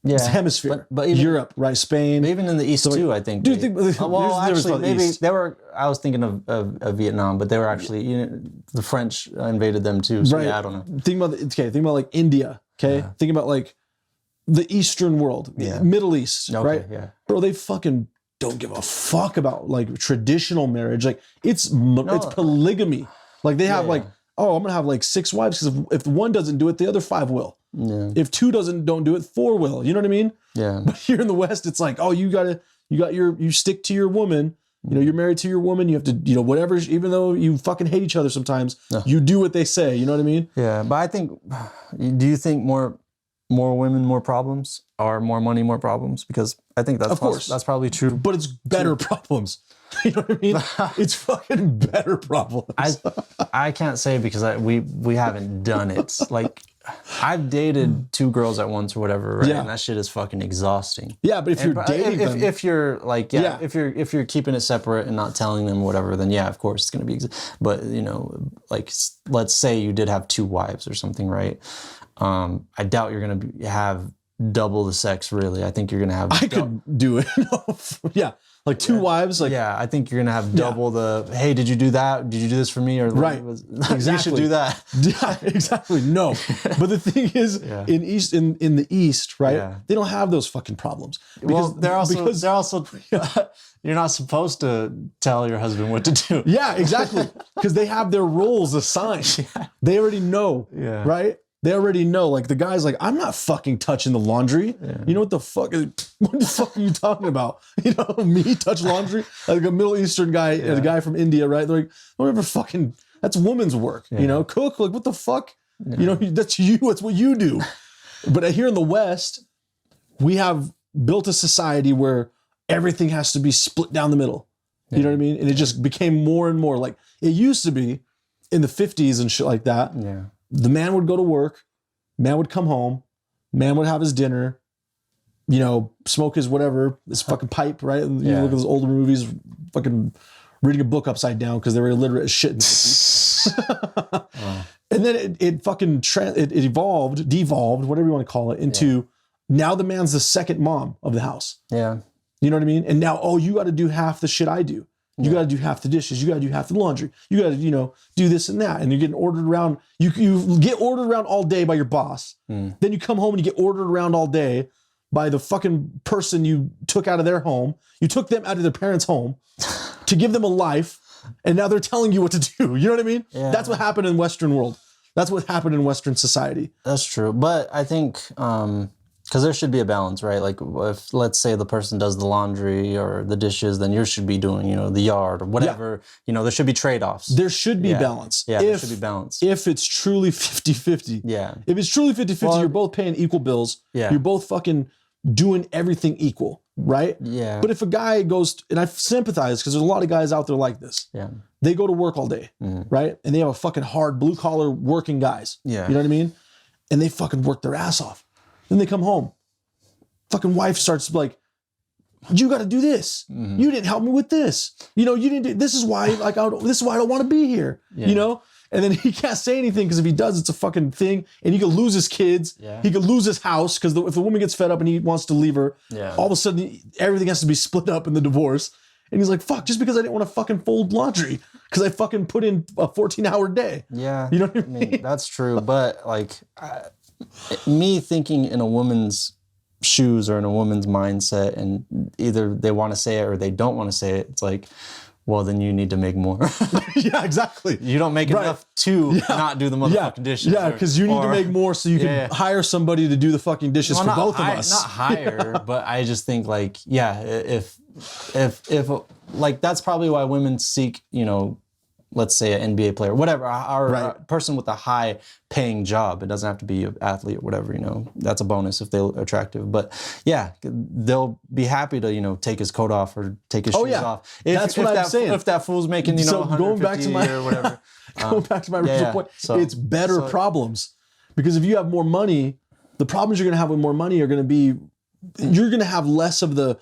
hemisphere. But even, Europe, right? Spain. Even in the East too, I think. Do you think? Actually, maybe they were. I was thinking of Vietnam, but they were actually the French invaded them too. So right. I don't know. Think about like India. Okay, think about like the Eastern world, Middle East, right? Yeah, bro, they fucking don't give a fuck about like traditional marriage. Like it's polygamy. Like they have like, oh, I'm gonna have like 6 wives because if one doesn't do it, the other 5 will. Yeah. If 2 don't do it, 4 will. You know what I mean? Yeah. But here in the West, it's like, oh, you stick to your woman. You're married to your woman. You have to, whatever. Even though you fucking hate each other sometimes, you do what they say. You know what I mean? Yeah. But I think, do you think more women, more problems, or more money, more problems? Because I think that's, of course, that's probably true. But it's better problems. You know what I mean? It's fucking better problems. I can't say because we haven't done it. Like I've dated 2 girls at once or whatever, right? Yeah. And that shit is fucking exhausting. Yeah, but if you're dating them, if you're like, if you're keeping it separate and not telling them whatever, then of course it's gonna be. But like, let's say you did have 2 wives or something, right? I doubt you're going to have double the sex, really. I think you're going to have... I could do it. Yeah. Like 2 wives. Like, yeah, I think you're going to have double the, hey, did you do that? Did you do this for me? Or right. Exactly. You should do that. Yeah, exactly. No. But the thing is, in the East, right? Yeah. They don't have those fucking problems. Because, they're also you're not supposed to tell your husband what to do. Yeah, exactly. Because they have their roles assigned. Yeah. They already know, right? They already know. Like the guy's like, I'm not fucking touching the laundry. Yeah. You know what the fuck are you talking about? You know, me touch laundry? Like a Middle Eastern guy, a guy from India, right? They're like, don't ever fucking, that's woman's work. You know, cook, like what the fuck? You know, that's you, that's what you do. But here in the West, we have built a society where everything has to be split down the middle. You know what I mean? And it just became more and more like it used to be in the 50s and shit like that. Yeah. The man would go to work, man would come home, man would have his dinner, you know, smoke his whatever, his fucking pipe, right? You look at those older movies, fucking reading a book upside down because they were illiterate as shit in the 50s. And then it fucking devolved, whatever you want to call it, into now the man's the second mom of the house. Yeah. You know what I mean? And now, you got to do half the shit I do. You got to do half the dishes. You got to do half the laundry. You got to, do this and that. And you're getting ordered around. You get ordered around all day by your boss. Then you come home and you get ordered around all day by the fucking person you took out of their home. You took them out of their parents' home to give them a life. And now they're telling you what to do. You know what I mean? Yeah. That's what happened in Western world. That's what happened in Western society. That's true. But I think... because there should be a balance, right? Like if, let's say the person does the laundry or the dishes, then you should be doing, the yard or whatever. Yeah. There should be trade-offs. There should be balance. Yeah, there should be balance. If it's truly 50-50. Yeah. If it's truly 50-50, you're both paying equal bills. Yeah. You're both fucking doing everything equal, right? Yeah. But if a guy goes, and I sympathize because there's a lot of guys out there like this. Yeah. They go to work all day, right? And they have a fucking hard blue-collar working guys. Yeah. You know what I mean? And they fucking work their ass off. Then they come home. Fucking wife starts like, you got to do this. You didn't help me with this. You didn't do, this is why I don't want to be here. Yeah. And then he can't say anything because if he does, it's a fucking thing. And he could lose his kids. Yeah. He could lose his house because if the woman gets fed up and he wants to leave her, all of a sudden everything has to be split up in the divorce. And he's like, fuck, just because I didn't want to fucking fold laundry because I fucking put in a 14-hour day. Yeah. You know what I mean? That's true. But like... me thinking in a woman's shoes or in a woman's mindset, and either they want to say it or they don't want to say it, it's like, well, then you need to make more. Yeah, exactly. You don't make enough to not do the motherfucking dishes. Yeah, because you need to make more so you can hire somebody to do the fucking dishes for both of us. Not hire, but I just think like, if like that's probably why women seek, let's say an NBA player, whatever, or a person with a high paying job. It doesn't have to be an athlete or whatever, that's a bonus if they're attractive. But yeah, they'll be happy to, take his coat off or take his shoes off. That's what I'm saying. If that fool's making, so 150 going back to my, or whatever. Going back to my original point, it's better problems. Because if you have more money, the problems you're going to have with more money are going to be, you're going to have less of the,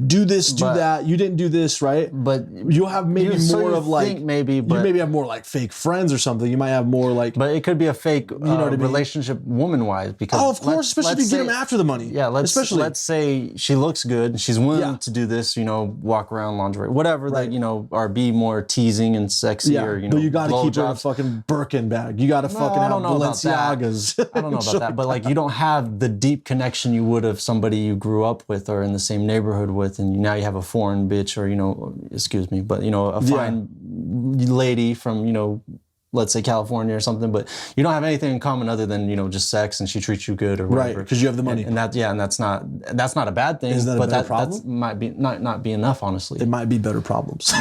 do this, do that. You didn't do this, right? But you'll have maybe more of like you maybe have more like fake friends or something. You might have more like, but it could be a fake relationship woman wise because of course, especially if you get them after the money. Yeah, let's say she looks good, she's willing to do this, walk around lingerie, whatever that or be more teasing and sexy or but you got to keep her in a fucking Birkin bag. You got to fucking have Balenciagas. I don't know about that, but like you don't have the deep connection you would if somebody you grew up with or in the same neighborhood with. And now you have a foreign bitch or, excuse me, but, a fine lady from, let's say California or something, but you don't have anything in common other than, just sex and she treats you good or whatever. Right, because you have the money. And that's not a bad thing. Isn't that but a better problem? That might be not be enough, honestly. It might be better problems. No.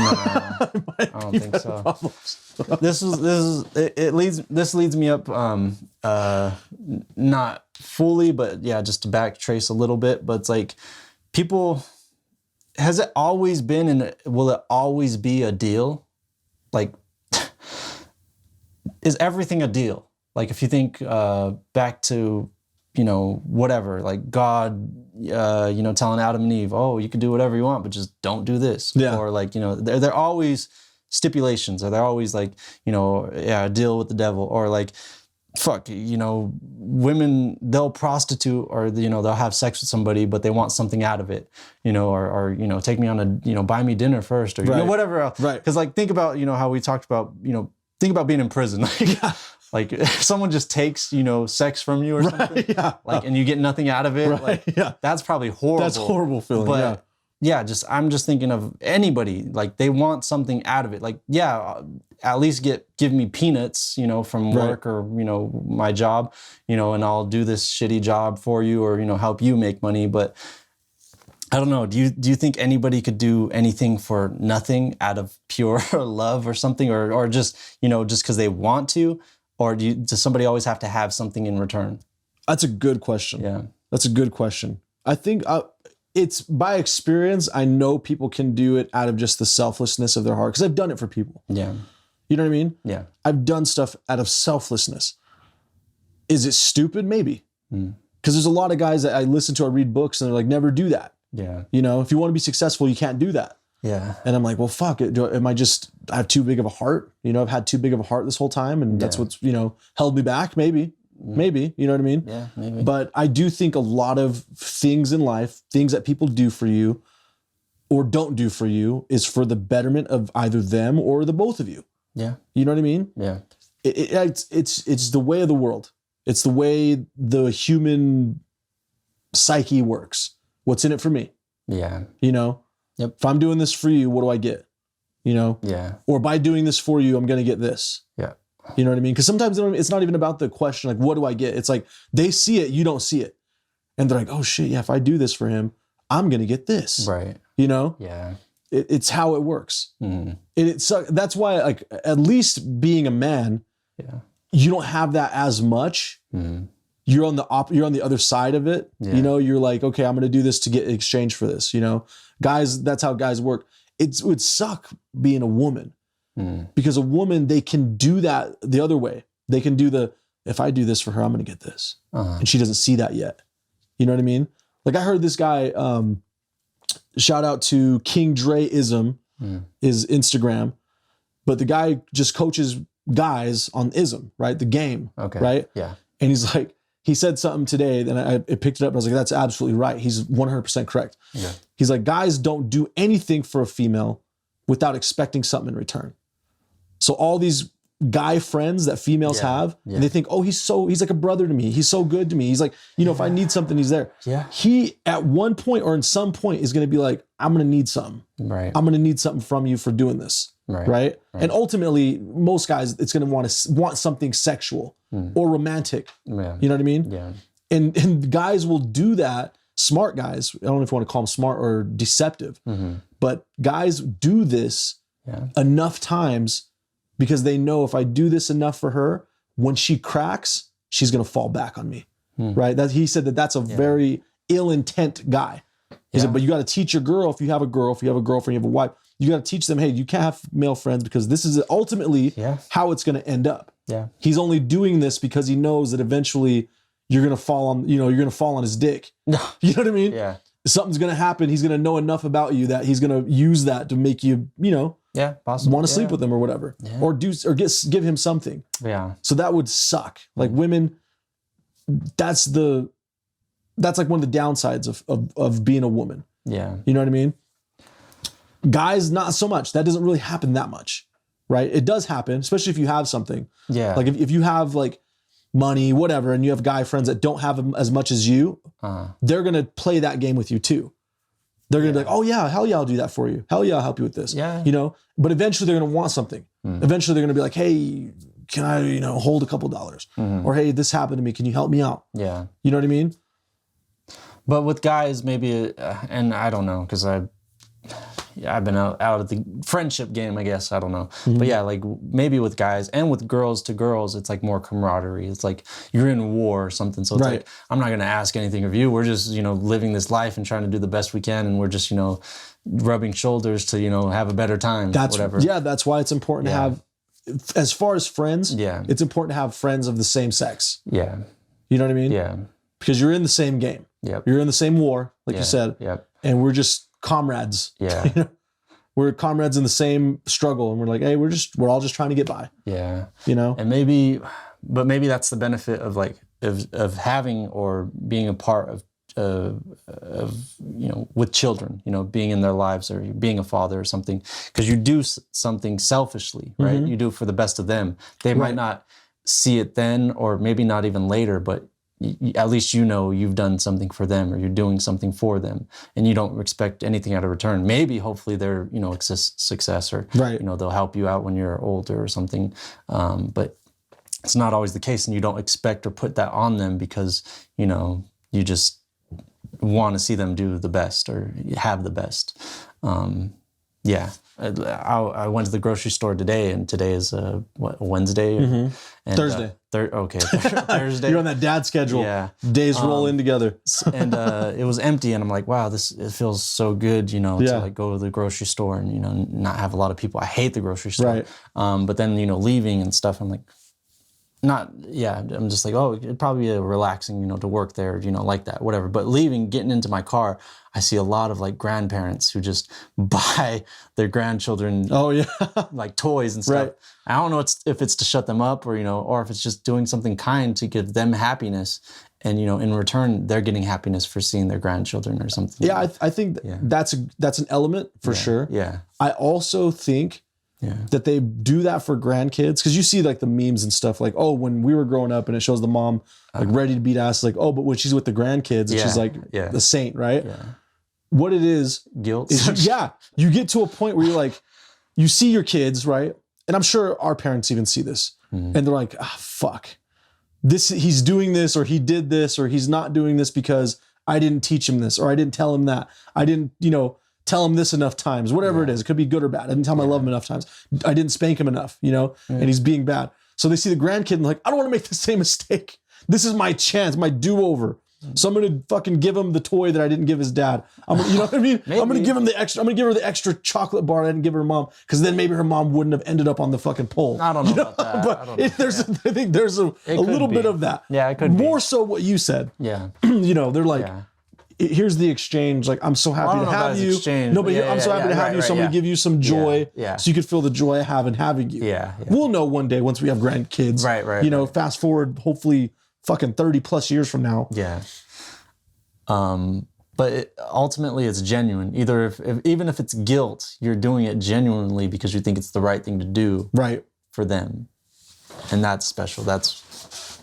I don't think so. This leads me up, not fully, but just to backtrace a little bit, but it's like people... Has it always been and will it always be a deal? Like, is everything a deal? Like, if you think back to, whatever, like God, telling Adam and Eve, oh, you can do whatever you want, but just don't do this. Yeah. Or like, they're always stipulations, or they're always like, you know, yeah, deal with the devil, or like, fuck, you know, women, they'll prostitute, or, you know, they'll have sex with somebody, but they want something out of it, you know, or you know, take me on a, you know, buy me dinner first, or, you know, whatever else. Right. Because like, think about, you know, how we talked about, you know, think about being in prison. Like if someone just takes, you know, sex from you or something, like, and you get nothing out of it, like, that's probably horrible. That's a horrible feeling. But I'm just thinking of anybody, like they want something out of it. Like, at least give me peanuts, you know, from work or, you know, my job, you know, and I'll do this shitty job for you, or, you know, help you make money. But I don't know. Do you think anybody could do anything for nothing out of pure love or something, or just, you know, just because they want to, or does somebody always have to have something in return? That's a good question. Yeah, that's a good question. I think it's by experience. I know people can do it out of just the selflessness of their heart, because I've done it for people. Yeah. You know what I mean? Yeah. I've done stuff out of selflessness. Is it stupid? Maybe. Because there's a lot of guys that I listen to or read books and they're like, never do that. Yeah. You know, if you want to be successful, you can't do that. Yeah. And I'm like, well, fuck it. I have too big of a heart? You know, I've had too big of a heart this whole time. And that's what's, you know, held me back. Maybe, you know what I mean? Yeah, maybe. But I do think a lot of things in life, things that people do for you or don't do for you, is for the betterment of either them or the both of you. Yeah. You know what I mean? Yeah. It's the way of the world. It's the way the human psyche works. What's in it for me? Yeah. You know? Yep. If I'm doing this for you, what do I get? You know? Yeah. Or by doing this for you, I'm going to get this. Yeah. You know what I mean? Because sometimes it's not even about the question, like, what do I get? It's like, they see it, you don't see it. And they're like, oh shit, yeah, if I do this for him, I'm going to get this. Right. You know? Yeah. It's how it works. And that's why, like, at least being a man, you don't have that as much. You're on the other side of it. You know, you're like, okay, I'm going to do this to get in exchange for this. You know, guys, that's how guys work. It would suck being a woman, because a woman, they can do that the other way. They can do if I do this for her, I'm going to get this. And she doesn't see that yet. You know what I mean? Like, I heard this guy, shout out to King Dre-ism, his Instagram, but the guy just coaches guys on ism, right? The game, right? Yeah. And he's like, he said something today, and I picked it up and I was like, that's absolutely right. He's 100% correct. Yeah. He's like, guys don't do anything for a female without expecting something in return. So all these guy friends that females have, and they think, oh, he's like a brother to me. He's so good to me. He's like, you know, if I need something, he's there. Yeah. He, at one point or in some point, is going to be like, I'm going to need something. Right. I'm going to need something from you for doing this. Right. And ultimately, most guys, it's going to want something sexual or romantic. Yeah. You know what I mean? Yeah. And guys will do that. Smart guys, I don't know if you want to call them smart or deceptive, but guys do this enough times, because they know, if I do this enough for her, when she cracks, she's going to fall back on me. Right. He said that's a very ill intent guy. He said, but you got to teach your girl, if you have a girlfriend, you have a wife, you got to teach them, hey, you can't have male friends, because this is ultimately how it's going to end up. Yeah. He's only doing this because he knows that eventually you're going to fall on his dick. You know what I mean? Yeah. Something's going to happen. He's going to know enough about you that he's going to use that to make you, you know, want to sleep with him or whatever, or give him something. Yeah. So that would suck. Like, women, that's like one of the downsides of being a woman. Yeah. You know what I mean? Guys, not so much. That doesn't really happen that much, right? It does happen, especially if you have something. Yeah. Like if you have like money, whatever, and you have guy friends that don't have as much as you, they're going to play that game with you too. They're going to be like, oh yeah, hell yeah, I'll do that for you. Hell yeah, I'll help you with this. Yeah. You know, but eventually they're going to want something. Eventually they're going to be like, hey, can I, you know, hold a couple dollars? Or hey, this happened to me. Can you help me out? Yeah. You know what I mean? But with guys, maybe, and I don't know, because I've been out of the friendship game, I guess. I don't know. But yeah, like maybe with guys and with girls to girls, it's like more camaraderie. It's like you're in war or something. So it's like, I'm not going to ask anything of you. We're just, you know, living this life and trying to do the best we can. And we're just, you know, rubbing shoulders to, you know, have a better time. Whatever. Yeah, that's why it's important to have, as far as friends, it's important to have friends of the same sex. Yeah. You know what I mean? Yeah. Because you're in the same game. Yep. You're in the same war, like you said. Yep. And we're just comrades. Yeah. You know? we're comrades in the same struggle, and we're like, hey, we're all just trying to get by. Yeah. You know? And maybe that's the benefit of like of having or being a part of you know, with children, you know, being in their lives or being a father or something, because you do something selfishly, right? Mm-hmm. You do it for the best of them. They might not see it then, or maybe not even later, but at least you know you've done something for them, or you're doing something for them, and you don't expect anything out of return. Maybe, hopefully, they're, you know, success, or you know, they'll help you out when you're older or something. But it's not always the case, and you don't expect or put that on them because, you know, you just want to see them do the best or have the best. Yeah. I went to the grocery store today, and today is Wednesday? Mm-hmm. And, Thursday. Thursday. You're on that dad schedule. Yeah. Days roll in together. And it was empty, and I'm like, wow, it feels so good, you know, to like go to the grocery store and, you know, not have a lot of people. I hate the grocery store. Right. But then, you know, leaving and stuff, I'm like, I'm just like, oh, it'd probably be relaxing, you know, to work there, you know, like that, whatever. But leaving, getting into my car, I see a lot of like grandparents who just buy their grandchildren, like toys and stuff. Right. I don't know if it's to shut them up, or, you know, or if it's just doing something kind to give them happiness. And, you know, in return, they're getting happiness for seeing their grandchildren or something. Yeah, I think that's an element for sure. Yeah. I also think that they do that for grandkids, because you see like the memes and stuff like, oh, when we were growing up, and it shows the mom like ready to beat ass, like, oh, but when she's with the grandkids, and she's like the saint, right? Yeah. What it is, guilt. You get to a point where you're like, you see your kids, right? And I'm sure our parents even see this, and they're like, fuck, he's doing this, or he did this, or he's not doing this because I didn't teach him this, or I didn't tell him that, I didn't, you know, tell him this enough times, whatever it is. It could be good or bad. I didn't tell him I love him enough times. I didn't spank him enough, you know, and he's being bad. So they see the grandkid and like, I don't want to make the same mistake. This is my chance, my do-over. So I'm going to fucking give him the toy that I didn't give his dad. You know what I mean? I'm going to give him the extra. I'm going to give her the extra chocolate bar I didn't give her mom, because then maybe her mom wouldn't have ended up on the fucking pole. I don't know about that. But I think there's a little bit of that. Yeah, it could more so what you said. Yeah. You know, they're like, here's the exchange. Like, I'm so happy to have you. No, but I'm so happy to have you. So I'm going to give you some joy, so you could feel the joy I have in having you. Yeah. We'll know one day once we have grandkids. Right. You know, fast forward, hopefully, fucking 30 plus years from now. Yeah. But ultimately, it's genuine. Either even if it's guilt, you're doing it genuinely because you think it's the right thing to do. Right. For them, and that's special. That's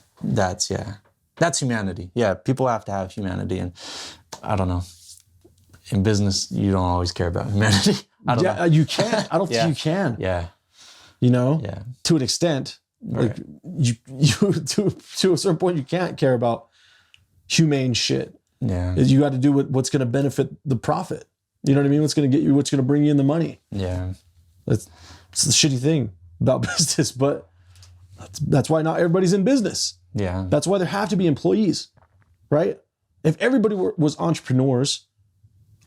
humanity. Yeah, people have to have humanity, and I don't know. In business, you don't always care about humanity. I don't know. You can't. I don't think you can. Yeah. You know. Yeah. To an extent, like you to a certain point, you can't care about humane shit. Yeah. You got to do what's going to benefit the profit. You know what I mean? What's going to bring you in the money. Yeah. It's the shitty thing about business, but that's why not everybody's in business. Yeah. That's why there have to be employees, right? If everybody was entrepreneurs,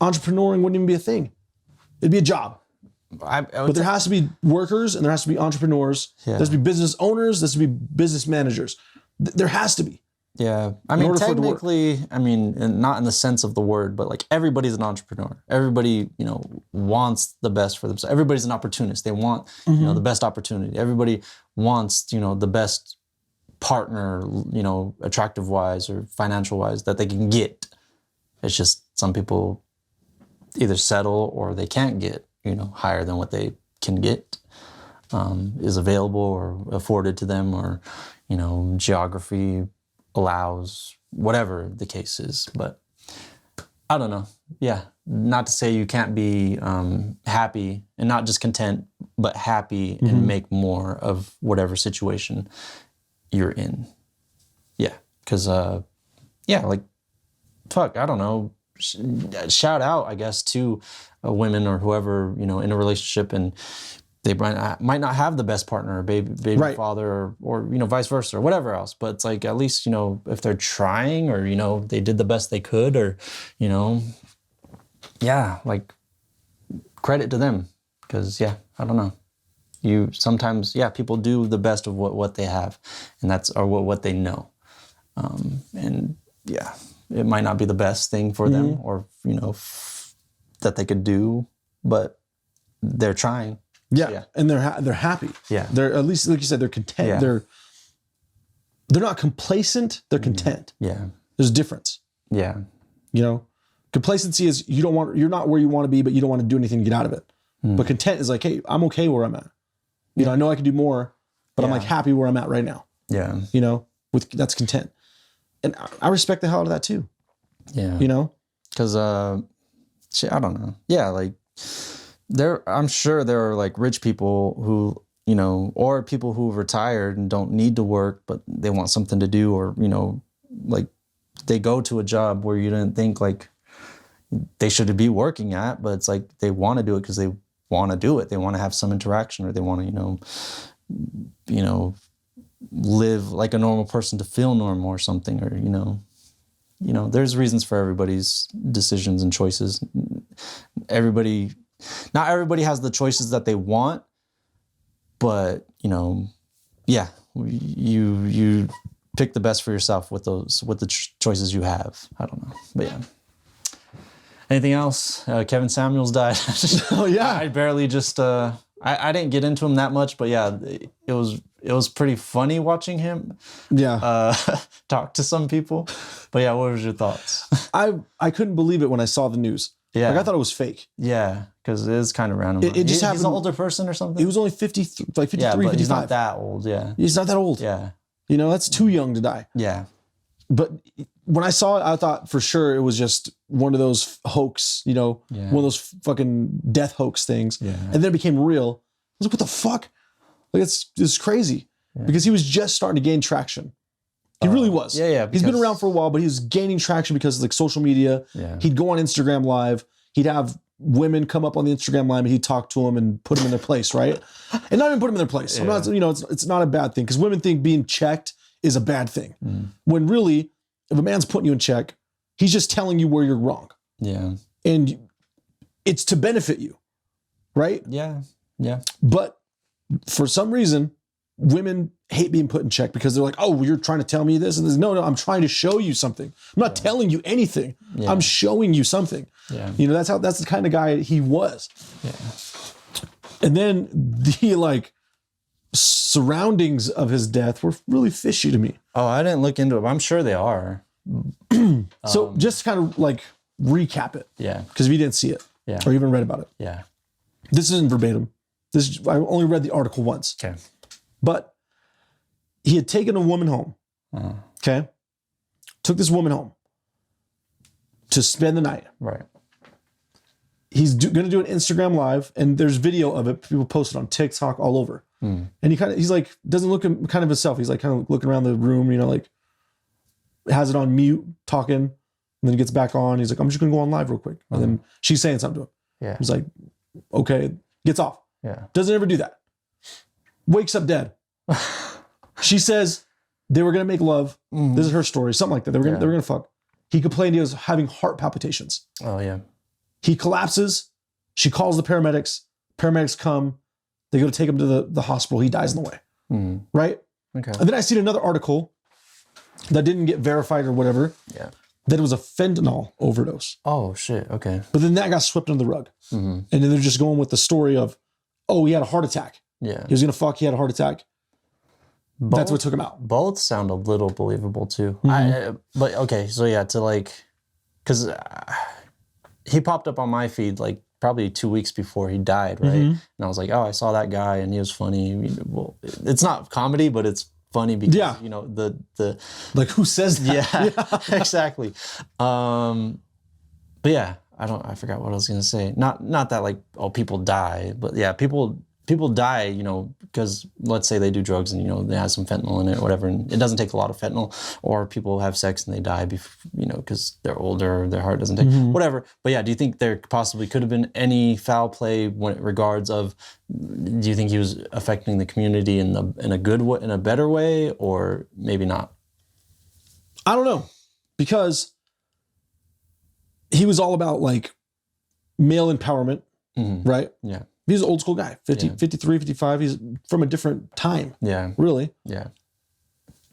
entrepreneuring wouldn't even be a thing. It'd be a job. But there has to be workers, and there has to be entrepreneurs. Yeah. There has to be business owners. There has to be business managers. There has to be. Yeah. I mean, technically, and not in the sense of the word, but like everybody's an entrepreneur. Everybody, you know, wants the best for themselves. Everybody's an opportunist. They want, you know, the best opportunity. Everybody wants, you know, the best partner, you know, attractive wise or financial wise that they can get. It's just some people either settle or they can't get, you know, higher than what they can get, is available or afforded to them, or, you know, geography allows, whatever the case is. But I don't know. Yeah. Not to say you can't be happy, and not just content, but happy and make more of whatever situation you're in. Yeah. Because, like, fuck, I don't know. Shout out, I guess, to women or whoever, you know, in a relationship, and they might not have the best partner or baby father, or, you know, vice versa, or whatever else. But it's like, at least, you know, if they're trying, or, you know, they did the best they could, or, you know, like, credit to them. Because, I don't know. Sometimes people do the best of what they have, and or what they know. And it might not be the best thing for them, or, you know, that they could do, but they're trying. Yeah. Yeah. And they're happy. Yeah. They're, at least, like you said, they're content. Yeah. They're not complacent. They're content. Yeah. There's a difference. Yeah. You know, complacency is you're not where you want to be, but you don't want to do anything to get out of it. But content is like, hey, I'm okay where I'm at. You know, I know I can do more, but I'm like happy where I'm at right now. Yeah. You know, that's content. And I respect the hell out of that too. Yeah. You know? Cause, I don't know. Yeah. Like I'm sure there are like rich people who, you know, or people who retired and don't need to work, but they want something to do, or, you know, like they go to a job where you didn't think like they should be working at, but it's like they want to do it because they want to do it. They want to have some interaction, or they want to, you know, live like a normal person to feel normal or something, or, you know, there's reasons for everybody's decisions and choices. Not everybody has the choices that they want, but, you know, yeah, you pick the best for yourself with the choices you have. I don't know, but yeah. Anything else? Kevin Samuels died. Oh yeah. I barely just, I didn't get into him that much, but yeah, it was pretty funny watching him talk to some people. But yeah, what was your thoughts? I couldn't believe it when I saw the news. Yeah. Like I thought it was fake. Yeah, because it is kind of random. It just happened. He's an older person or something? He was only 50, like 53, yeah, but 55. he's not that old, yeah. He's not that old. Yeah. You know, that's too young to die. Yeah. But when I saw it, I thought for sure it was just one of those hoax, you know, one of those fucking death hoax things. Yeah. And then it became real. I was like, what the fuck? Like, it's crazy. Yeah. Because he was just starting to gain traction. He really was. Yeah, yeah. He's been around for a while, but he was gaining traction because of like social media. Yeah. He'd go on Instagram Live. He'd have women come up on the Instagram Live and he'd talk to them and put them in their place, right? And not even put them in their place. I'm not, you know, it's not a bad thing because women think being checked is a bad thing. When really, if a man's putting you in check, he's just telling you where you're wrong. Yeah. And it's to benefit you, right? Yeah. Yeah. But for some reason, women hate being put in check because they're like, oh, well, you're trying to tell me this and this. No, I'm trying to show you something. I'm not telling you anything. I'm showing you something. Yeah. You know, that's the kind of guy he was. Yeah. And then the like surroundings of his death were really fishy to me. Oh, I didn't look into it, but I'm sure they are. So just kind of like recap it. Yeah. Because if you didn't see it or even read about it. Yeah. This isn't verbatim. I only read the article once. Okay. But he had taken a woman home. Okay. Took this woman home to spend the night. Right. He's going to do an Instagram Live, and there's video of it. People post it on TikTok all over. And he's like, doesn't look kind of himself. He's like kind of looking around the room, you know, like has it on mute, talking, and then he gets back on. He's like, I'm just going to go on live real quick. And then she's saying something to him. Yeah. He's like, okay, gets off. Yeah. Doesn't ever do that. Wakes up dead. She says they were going to make love. This is her story. Something like that. They were going to fuck. He complained he was having heart palpitations. Oh, yeah. He collapses. She calls the paramedics. Paramedics come. They go to take him to the hospital. He dies in the way. Right? Okay. And then I seen another article that didn't get verified or whatever. Yeah. That it was a fentanyl overdose. Oh, shit. Okay. But then that got swept under the rug. And then they're just going with the story of, oh, he had a heart attack. Yeah. He was going to fuck. He had a heart attack. That's what took him out. Both sound a little believable too. But okay. So yeah, to like, cause he popped up on my feed like probably 2 weeks before he died. Right. And I was like, oh, I saw that guy and he was funny. Well, it's not comedy, but it's funny because, you know, the like who says that? Yeah, exactly. But yeah, I forgot what I was going to say. Not that like, oh, people die, but yeah, people die, you know, because let's say they do drugs and, you know, they have some fentanyl in it or whatever, and it doesn't take a lot of fentanyl, or people have sex and they die, you know, because they're older, their heart doesn't take, whatever. But yeah, do you think there possibly could have been any foul play when it regards of, do you think he was affecting the community in a good way, in a better way, or maybe not? I don't know, because he was all about like male empowerment, right? Yeah. He's an old school guy, 53, 55. He's from a different time. Yeah. Really. Yeah.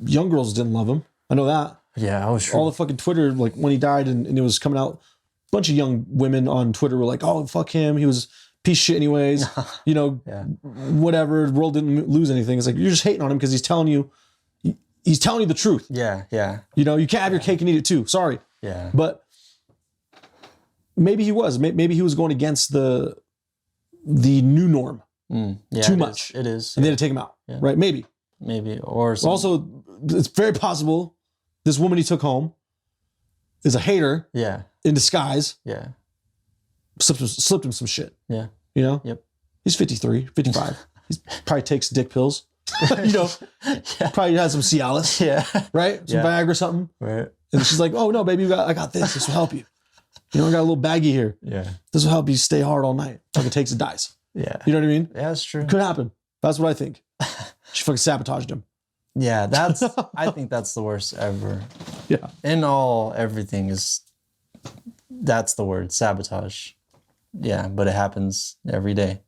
Young girls didn't love him. I know that. Yeah, I was sure. All the fucking Twitter, like when he died and it was coming out, a bunch of young women on Twitter were like, oh, fuck him. He was piece of shit anyways. You know, Yeah. whatever. The world didn't lose anything. It's like you're just hating on him because he's telling you the truth. Yeah. Yeah. You know, you can't have your cake and eat it too. Sorry, Yeah. but maybe he was. Maybe he was going against the new norm Yeah, too it much. Is. It is. And they had to take him out. Yeah. Right? Maybe. Or some, Also, it's very possible this woman he took home is a hater yeah. in disguise. Yeah. Slipped him some shit. Yeah. You know? Yep. He's 53, 55. He probably takes dick pills. You know? Yeah. Probably has some Cialis. Yeah. Right? Some Yeah. Viagra or something. Right. And she's like, oh no, baby, I got this. This will help you. You know, I got a little baggie here. Yeah. This will help you stay hard all night. Fucking takes and dies. Yeah. You know what I mean? Yeah, that's true. Could happen. That's what I think. She fucking sabotaged him. Yeah, I think that's the worst ever. Yeah. Everything that's the word, sabotage. Yeah, but it happens every day.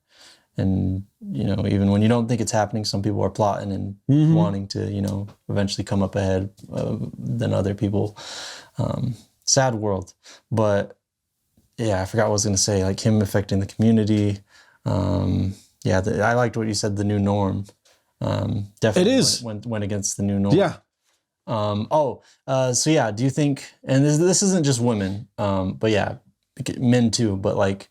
And, you know, even when you don't think it's happening, some people are plotting and wanting to, you know, eventually come up ahead than other people. Sad world. But yeah, I forgot what I was going to say, like him affecting the community. I liked what you said, the new norm. Definitely It is. went against the new norm. Yeah. So yeah, do you think, and this isn't just women, but yeah, men too, but like,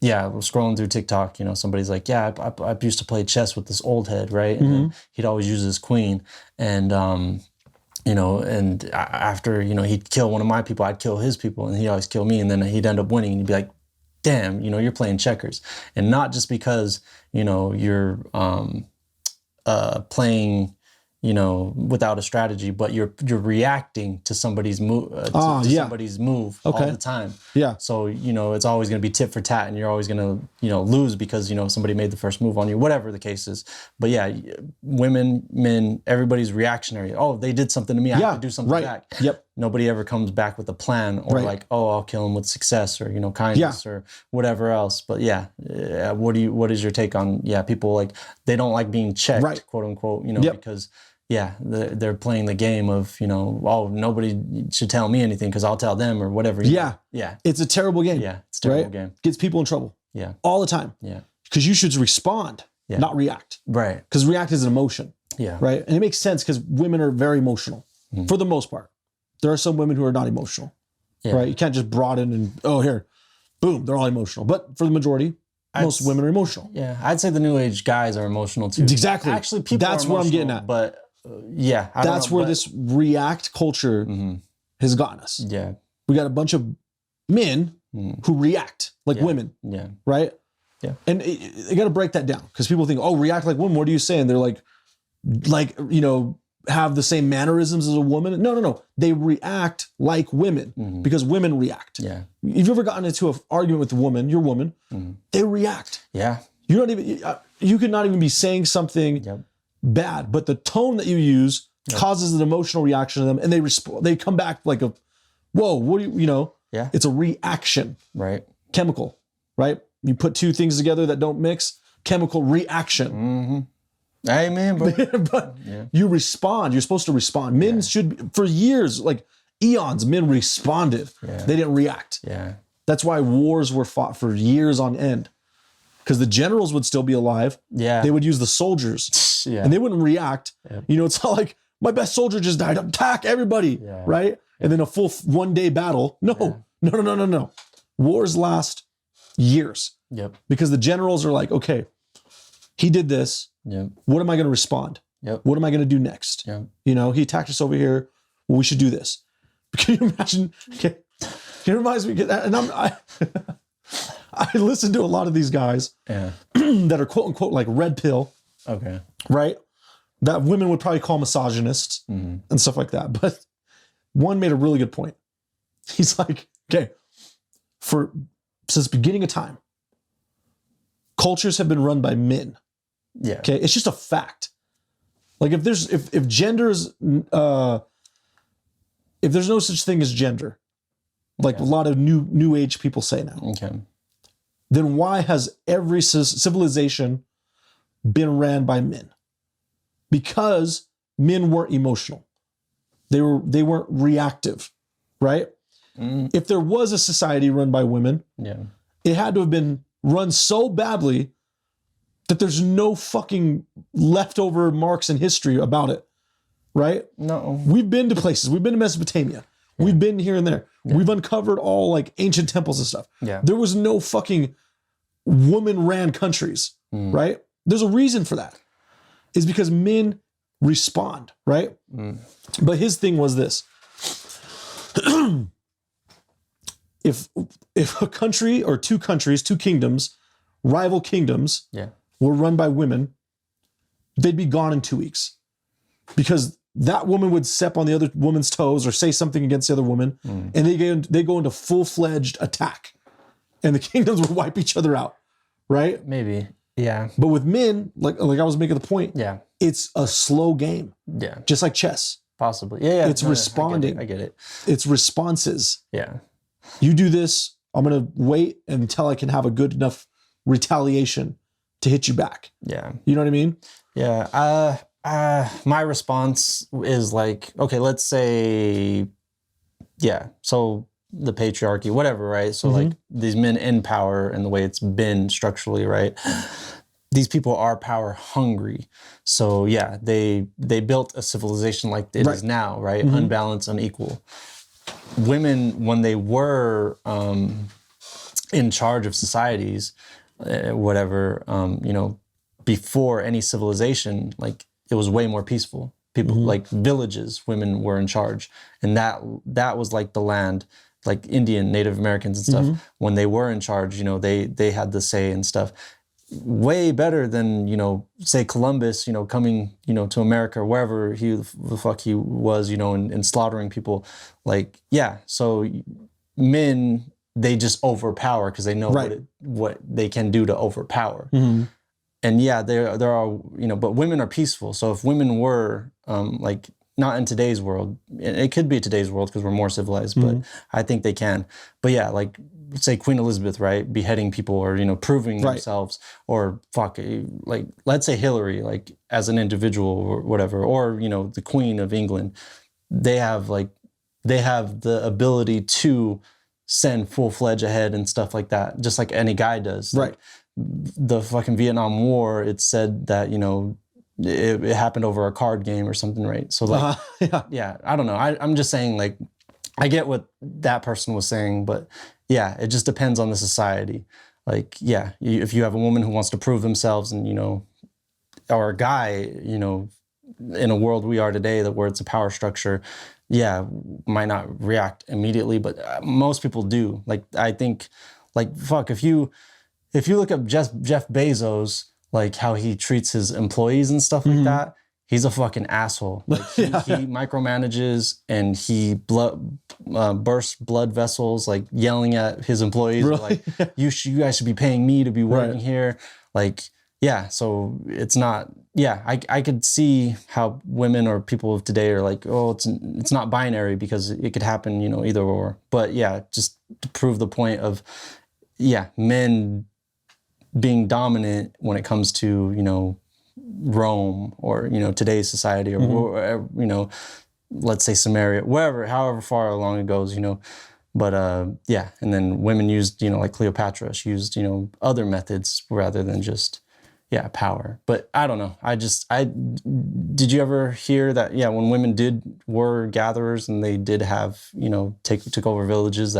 yeah, we're scrolling through TikTok, you know, somebody's like, yeah, I used to play chess with this old head, right? And then he'd always use his queen. And, you know, and after, you know, he'd kill one of my people, I'd kill his people, and he'd always kill me. And then he'd end up winning, and he'd be like, damn, you know, you're playing checkers. And not just because, you know, you're playing, you know, without a strategy, but you're reacting to somebody's move, somebody's move all the time. Yeah. So, you know, it's always going to be tit for tat, and you're always going to, you know, lose because, you know, somebody made the first move on you, whatever the case is. But yeah, women, men, everybody's reactionary. Oh, they did something to me. I have to do something back. Yep. Nobody ever comes back with a plan or like, oh, I'll kill him with success or, you know, kindness or whatever else. But yeah, what is your take on, people like, they don't like being checked, quote unquote, you know, because they're playing the game of, you know, oh, nobody should tell me anything because I'll tell them or whatever. Yeah. It's a terrible game. Yeah, it's a terrible game. Gets people in trouble. Yeah. All the time. Yeah. Because you should respond, not react. Right. Because react is an emotion. Yeah. Right. And it makes sense because women are very emotional for the most part. There are some women who are not emotional. Yeah. Right. You can't just broaden and, here, boom, they're all emotional. But for the majority, most women are emotional. Yeah. I'd say the new age guys are emotional too. Exactly. Actually, people That's are what I'm getting at. But that's where this react culture has gotten us. Yeah. We got a bunch of men who react like women. Yeah. Right? Yeah. And you got to break that down because people think, oh, react like women. What are you saying? They're like, you know, have the same mannerisms as a woman. No. They react like women because women react. Yeah. If you've ever gotten into an argument with a woman, your woman, they react. Yeah. You don't even, you could not even be saying something bad, but the tone that you use causes an emotional reaction to them, and they come back like a, whoa, what do you know? Yeah. It's a reaction. Right. Chemical, right? You put two things together that don't mix, chemical reaction. Amen, bro. But you respond. You're supposed to respond. Men should, for years, like eons, men responded. Yeah. They didn't react. Yeah. That's why wars were fought for years on end. Because the generals would still be alive. Yeah. They would use the soldiers. Yeah. And they wouldn't react. Yep. You know, it's not like, my best soldier just died. Attack everybody. Yeah. Right? And then a full one-day battle. No. Wars last years. Yep. Because the generals are like, okay, he did this. Yep. What am I going to respond? Yep. What am I going to do next? Yep. You know, he attacked us over here. Well, we should do this. Can you imagine? Okay. It reminds me, and I listen to a lot of these guys that are quote unquote like red pill. Okay. Right? That women would probably call misogynists and stuff like that. But one made a really good point. He's like, okay, since the beginning of time, cultures have been run by men. Yeah. Okay. It's just a fact. Like if gender is, if there's no such thing as gender, like a lot of new age people say now. Okay. Then why has every civilization been ran by men? Because men weren't emotional. They weren't reactive, right? If there was a society run by women, it had to have been run so badly that there's no fucking leftover marks in history about it, right? No. We've been to places. We've been to Mesopotamia. Yeah. We've been here and there. Yeah. We've uncovered all like ancient temples and stuff. Yeah. There was no fucking woman-ran countries, right? There's a reason for that. It's because men respond, right? But his thing was this. If a country or two countries, two kingdoms, rival kingdoms, were run by women, they'd be gone in 2 weeks. Because that woman would step on the other woman's toes or say something against the other woman, and they go into full-fledged attack. And the kingdoms would wipe each other out, right? Maybe, yeah. But with men, like I was making the point, it's a slow game. Yeah. Just like chess. Possibly. Yeah. It's responding. I get it. It's responses. Yeah. You do this, I'm going to wait until I can have a good enough retaliation to hit you back. Yeah. You know what I mean? Yeah. My response is like, okay, let's say, so the patriarchy, whatever, right? So like these men in power and the way it's been structurally, right? These people are power hungry. So yeah, they built a civilization like it is now, right? Unbalanced, unequal. Women, when they were in charge of societies, before any civilization, like it was way more peaceful. People like villages, women were in charge, and that was like the land, like Indian, Native Americans and stuff. When they were in charge, they had the say and stuff. Way better than say Columbus, coming to America or wherever the fuck he was, and slaughtering people. Like so men, they just overpower because they know what they can do to overpower. And there are but women are peaceful. So if women were like not in today's world, it could be today's world because we're more civilized, but I think they can. But like say Queen Elizabeth, right, beheading people or proving themselves, or like let's say Hillary, like as an individual or whatever, or the Queen of England, they have the ability to send full-fledged ahead and stuff like that, just like any guy does. Like, the fucking Vietnam War, it said that it happened over a card game or something, right? So like I don't know. I'm just saying, like, I get what that person was saying, but it just depends on the society. Like, if you have a woman who wants to prove themselves and, or a guy, in a world we are today where it's a power structure, might not react immediately, but most people do. Like, I think, like, fuck, if you look up Jeff Bezos, like how he treats his employees and stuff like that, he's a fucking asshole. Like he micromanages and he bursts blood vessels, like yelling at his employees, like you guys should be paying me to be working here. Like, so it's not, I could see how women or people of today are like, oh, it's not binary because it could happen, either or. But just to prove the point of, men being dominant when it comes to, Rome or, today's society or, let's say Samaria, however far along it goes, but, and then women used, like Cleopatra, she used, other methods rather than just, power. But I don't know. Did you ever hear that, when women were gatherers and they did have, took over villages,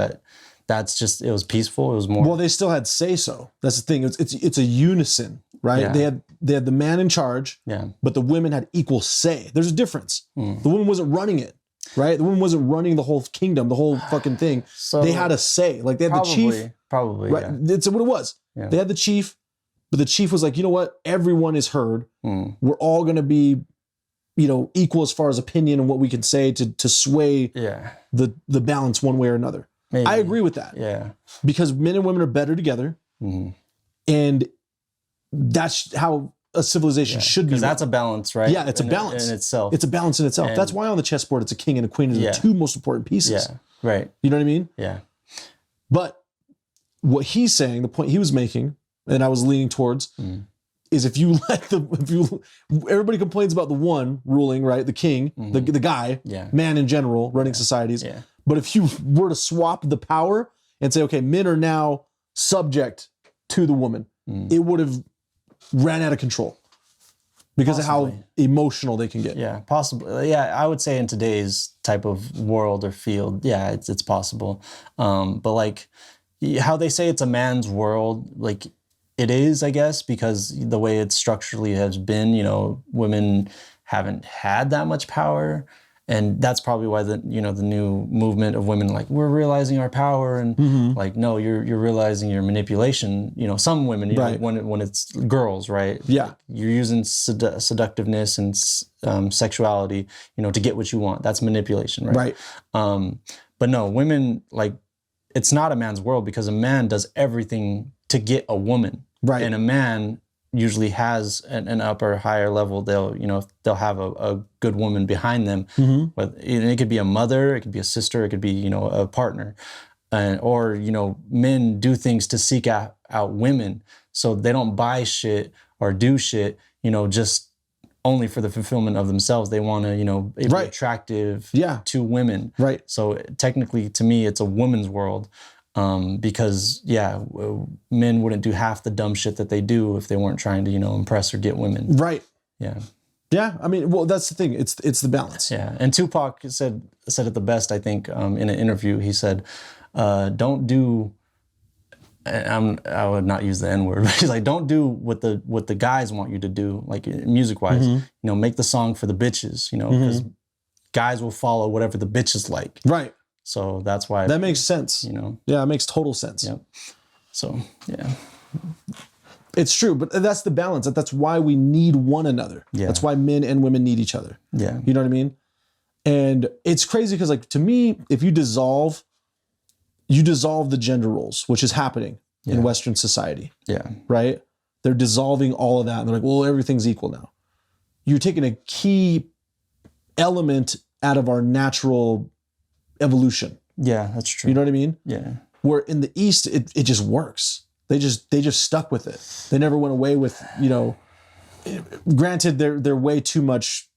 that's just, it was peaceful. It was more. Well, they still had say so. That's the thing. It's a unison, right? Yeah. They had the man in charge, but the women had equal say. There's a difference. The woman wasn't running it, right? The woman wasn't running the whole kingdom, the whole fucking thing. So they had a say. Like they had the chief. Probably, right? That's what it was. Yeah. They had the chief, but the chief was like, you know what? Everyone is heard. We're all going to be, equal as far as opinion and what we can say to sway the balance one way or another. Maybe. I agree with that. Yeah. Because men and women are better together. And that's how a civilization should be. Because that's a balance, right? Yeah, it's a balance. In itself. It's a balance in itself. That's why on the chessboard it's a king and a queen are the two most important pieces. Yeah, right. You know what I mean? Yeah. But what he's saying, the point he was making, and I was leaning towards, is if everybody complains about the one ruling, right? The king, the guy, man in general, running societies. Yeah. But if you were to swap the power and say, okay, men are now subject to the woman, it would have ran out of control because of how emotional they can get. Yeah, possibly. Yeah, I would say in today's type of world or field, yeah, it's possible. But like how they say it's a man's world, like it is, I guess, because the way it structurally has been, you know, women haven't had that much power. And that's probably why the new movement of women, like, we're realizing our power, and like, no, you're realizing your manipulation. You know, some women, you know, when it's girls, right? Yeah, like, you're using seductiveness and sexuality, you know, to get what you want. That's manipulation, right? Right. But no, women, like, it's not a man's world because a man does everything to get a woman, right? And a man usually has an upper, higher level. They'll have a good woman behind them. But it could be a mother, it could be a sister, it could be, you know, a partner, or, you know, men do things to seek out women, so they don't buy shit or do shit, you know, just only for the fulfillment of themselves. They want to, you know, be attractive to women. Right. So technically, to me, it's a woman's world. Because men wouldn't do half the dumb shit that they do if they weren't trying to, you know, impress or get women. Right. Yeah. Yeah. I mean, well, that's the thing. It's the balance. Yeah. And Tupac said it the best, I think, in an interview. He said, don't do, I would not use the N-word, but he's like, don't do what the guys want you to do, like music wise, you know, make the song for the bitches, you know, because guys will follow whatever the bitches like. Right. So that's why that makes sense. You know, yeah, it makes total sense. Yep. So yeah, it's true, but that's the balance. That's why we need one another. Yeah. That's why men and women need each other. Yeah. You know what I mean? And it's crazy because, like, to me, if you dissolve the gender roles, which is happening in Western society. Yeah. Right? They're dissolving all of that, and they're like, well, everything's equal now. You're taking a key element out of our natural evolution. Yeah, that's true. You know what I mean? Yeah. Where in the East, it just works. They just stuck with it. They never went away with, you know, granted they're way too much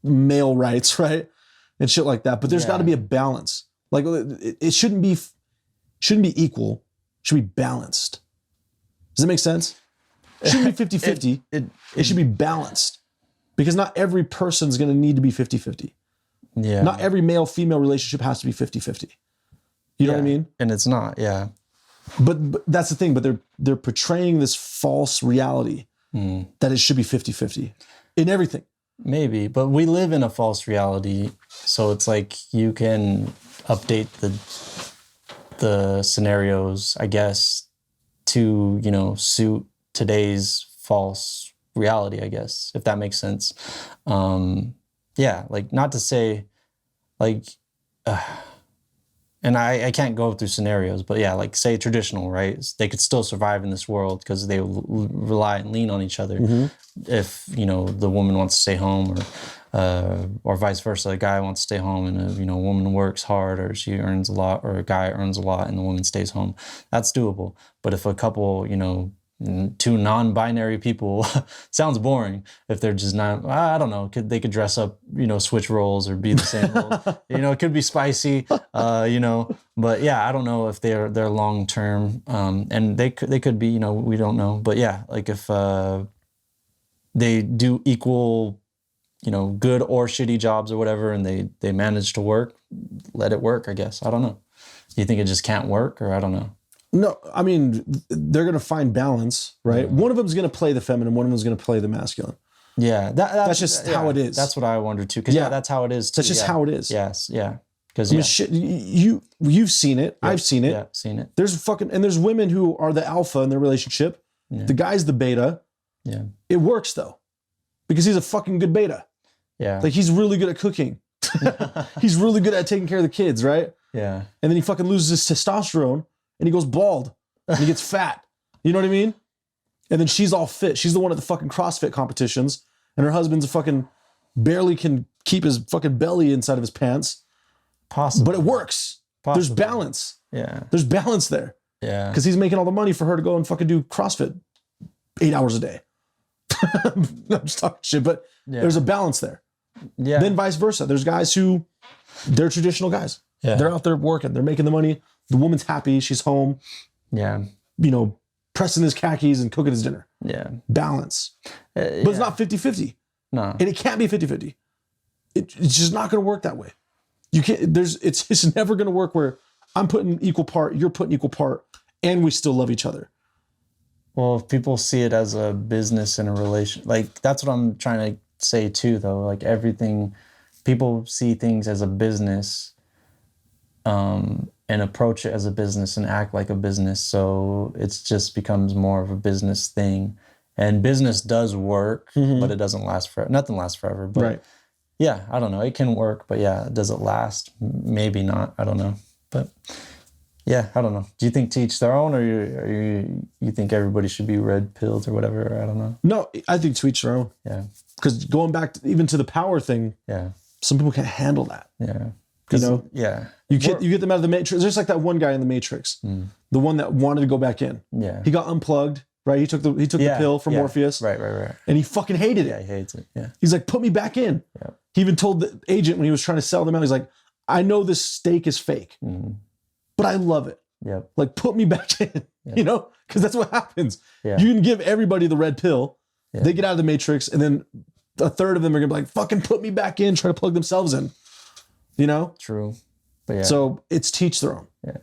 male rights, right? And shit like that. But there's got to be a balance. Like, it shouldn't be equal. It should be balanced. Does that make sense? It shouldn't be 50-50. It should be balanced. Because not every person's going to need to be 50-50. Yeah. Not every male-female relationship has to be 50-50. You know what I mean? And it's not, yeah. But that's the thing. But they're portraying this false reality that it should be 50-50 in everything. Maybe, but we live in a false reality. So it's like you can update the scenarios, I guess, to, you know, suit today's false reality, I guess, if that makes sense. Yeah, like, not to say, like, and I can't go through scenarios, but yeah, like, say traditional, right? They could still survive in this world because they rely and lean on each other. If, you know, the woman wants to stay home, or vice versa, a guy wants to stay home and a woman works hard, or she earns a lot, or a guy earns a lot and the woman stays home, that's doable. But if a couple, you know, two non-binary people, sounds boring if they're just not, I don't know, they could dress up, you know, switch roles or be the same role. You know, it could be spicy, you know, but yeah, I don't know if they're long-term, and they could be, you know, we don't know. But yeah, like, if they do equal, you know, good or shitty jobs or whatever, and they manage to work, let it work, I guess. I don't know. Do you think it just can't work, or I don't know? No, I mean, they're going to find balance, right? One of them's going to play the feminine, one of them's going to play the masculine. Yeah. That's just how it is. That's what I wonder too. Because that's how it is too. That's just how it is. Yes, yeah. Because you've seen it. Yeah. I've seen it. Yeah, seen it. There's women who are the alpha in their relationship. Yeah. The guy's the beta. Yeah. It works though, because he's a fucking good beta. Yeah. Like, he's really good at cooking. He's really good at taking care of the kids, right? Yeah. And then he fucking loses his testosterone and he goes bald and he gets fat. You know what I mean? And then she's all fit. She's the one at the fucking CrossFit competitions, and her husband's a fucking barely can keep his fucking belly inside of his pants. Possible. But it works. There's balance. Yeah. There's balance there. Yeah. Because he's making all the money for her to go and fucking do CrossFit 8 hours a day. I'm just talking shit, but there's a balance there. Yeah. Then vice versa. There's guys who, they're traditional guys. Yeah. They're out there working. They're making the money. The woman's happy. She's home. Yeah. Pressing his khakis and cooking his dinner. Yeah. Balance. But it's not 50-50. No. And it can't be 50-50. It's just not going to work that way. You can't, it's never going to work where I'm putting equal part, you're putting equal part, and we still love each other. Well, if people see it as a business and a relation, like that's what I'm trying to say too, though. Like everything, people see things as a business, and approach it as a business and act like a business. So it just becomes more of a business thing. And business does work, but it doesn't last forever. Nothing lasts forever. But right. Yeah, I don't know. It can work, but yeah, does it last? Maybe not. I don't know. But yeah, I don't know. Do you think to each their own, or you think everybody should be red pilled or whatever? I don't know. No, I think to each their own. Yeah. Because going back even to the power thing, some people can't handle that. Yeah. Yeah. You get them out of the Matrix. Just like that one guy in the Matrix, the one that wanted to go back in. Yeah. He got unplugged, right? He took the pill from Morpheus. Right. And he fucking hated it. Yeah, he hates it. Yeah. He's like, put me back in. Yeah. He even told the agent when he was trying to sell them out, he's like, I know this steak is fake, but I love it. Yep. Like, put me back in, because that's what happens. Yeah. You can give everybody the red pill. Yeah. They get out of the Matrix, and then a third of them are going to be like, fucking put me back in, try to plug themselves in. True. But yeah. So it's teach their own. Yeah.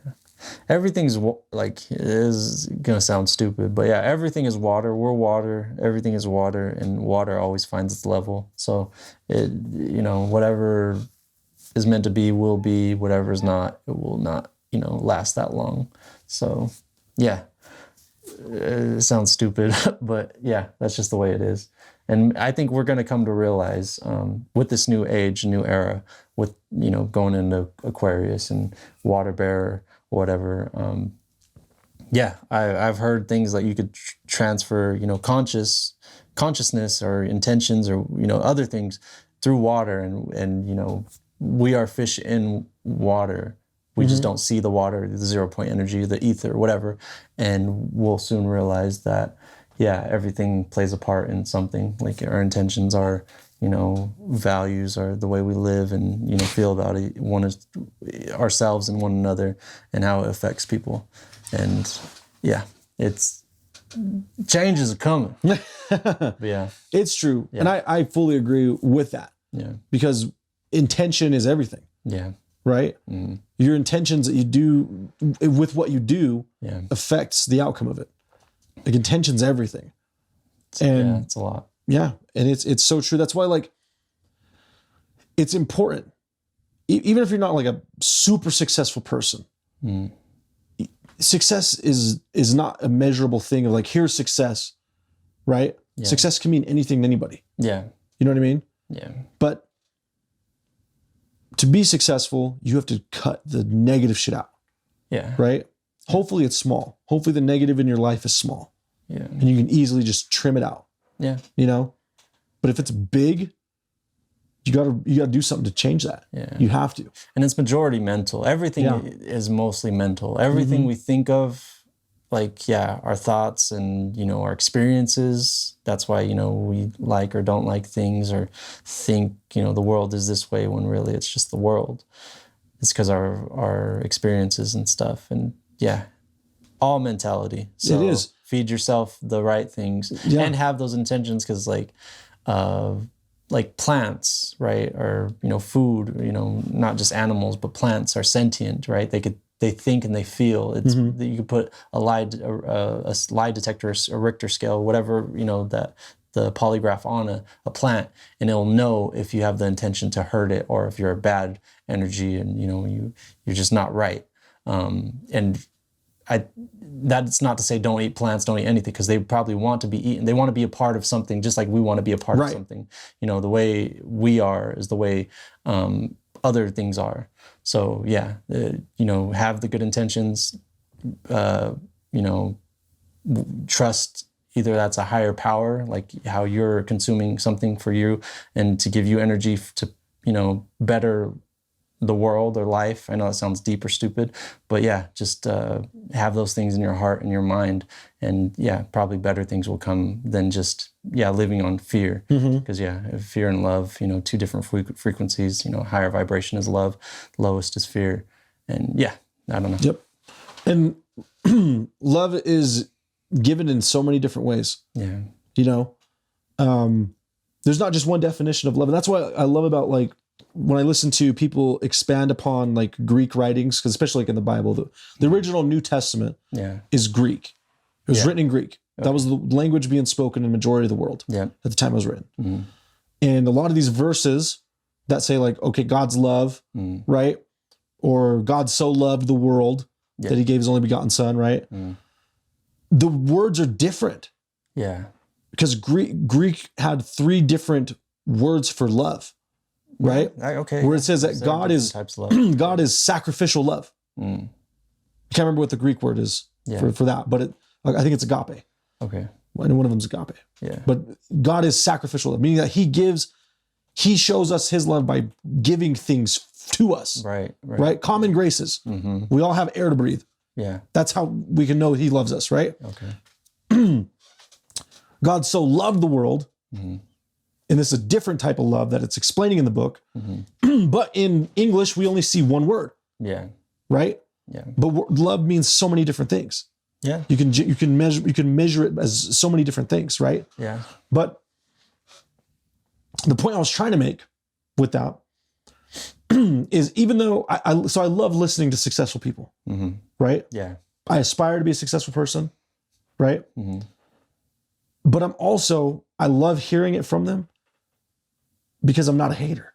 Everything's like, it is going to sound stupid, but yeah, everything is water. We're water. Everything is water, and water always finds its level. So it, whatever is meant to be will be, whatever is not, it will not, last that long. So yeah, it sounds stupid, but yeah, that's just the way it is. And I think we're going to come to realize with this new age, new era, with, going into Aquarius and water bearer, whatever. I've heard things like you could transfer, consciousness or intentions or, other things through water. And we are fish in water. We just don't see the water, the 0 point energy, the ether, whatever. And we'll soon realize that, everything plays a part in something. Like our intentions, our, values, are the way we live and, feel about it. One is ourselves and one another, and how it affects people. And it's changes are coming. But yeah, it's true. Yeah. And I fully agree with that. Yeah. Because intention is everything. Yeah. Right? Mm. Your intentions that you do with what you do yeah. affects the outcome of it. Like intention's everything. And it's a lot. Yeah. And it's so true. That's why, like, it's important. Even if you're not like a super successful person, success is not a measurable thing of like, here's success, right? Yeah. Success can mean anything to anybody. Yeah. You know what I mean? Yeah. But to be successful, you have to cut the negative shit out. Yeah. Right? Hopefully it's small. Hopefully the negative in your life is small. Yeah. And you can easily just trim it out. Yeah. But if it's big, you gotta do something to change that. Yeah. You have to. And it's majority mental. Everything is mostly mental. Everything we think of, like, our thoughts and, our experiences. That's why, we like or don't like things or think, the world is this way when really it's just the world. It's because our experiences and stuff. And all mentality. So it is. Feed yourself the right things and have those intentions, because like plants, right? Or, food, not just animals, but plants are sentient, right? They think and they feel. It's you could put a lie detector, a Richter scale, whatever, that the polygraph on a plant, and it'll know if you have the intention to hurt it or if you're a bad energy and, you're just not right. And that's not to say don't eat plants, don't eat anything, because they probably want to be eaten. They want to be a part of something, just like we want to be a part of something. The way we are is the way other things are. So have the good intentions, trust either that's a higher power, like how you're consuming something for you and to give you energy to, better the world or life. I know that sounds deep or stupid, but just have those things in your heart and your mind, and probably better things will come than just living on fear. Because fear and love, two different frequencies. Higher vibration is love, lowest is fear, and I don't know. Yep. And love is given in so many different ways. Yeah. You know, there's not just one definition of love. And that's what I love about like when I listen to people expand upon like Greek writings, because especially like in the Bible, the original New Testament is Greek. It was written in Greek. Okay. That was the language being spoken in the majority of the world at the time it was written. Mm-hmm. And a lot of these verses that say like, okay, God's love, right? Or God so loved the world that he gave his only begotten son, right? Mm. The words are different. Yeah. Because Greek had 3 different words for love, right? Okay. Where it says that God is God is sacrificial love. Mm. I can't remember what the Greek word is for that, but I think it's agape. Okay. And one of them is agape. Yeah. But God is sacrificial love, meaning that he shows us his love by giving things to us. Right? Common graces. Mm-hmm. We all have air to breathe. Yeah. That's how we can know he loves us, right? Okay. God so loved the world, and this is a different type of love that it's explaining in the book. Mm-hmm. But in English, we only see one word. Yeah. Right? Yeah. But love means so many different things. Yeah. You can measure it as so many different things, right? Yeah. But the point I was trying to make with that is even though I love listening to successful people, right? Yeah. I aspire to be a successful person, right? Mm-hmm. But I love hearing it from them because I'm not a hater.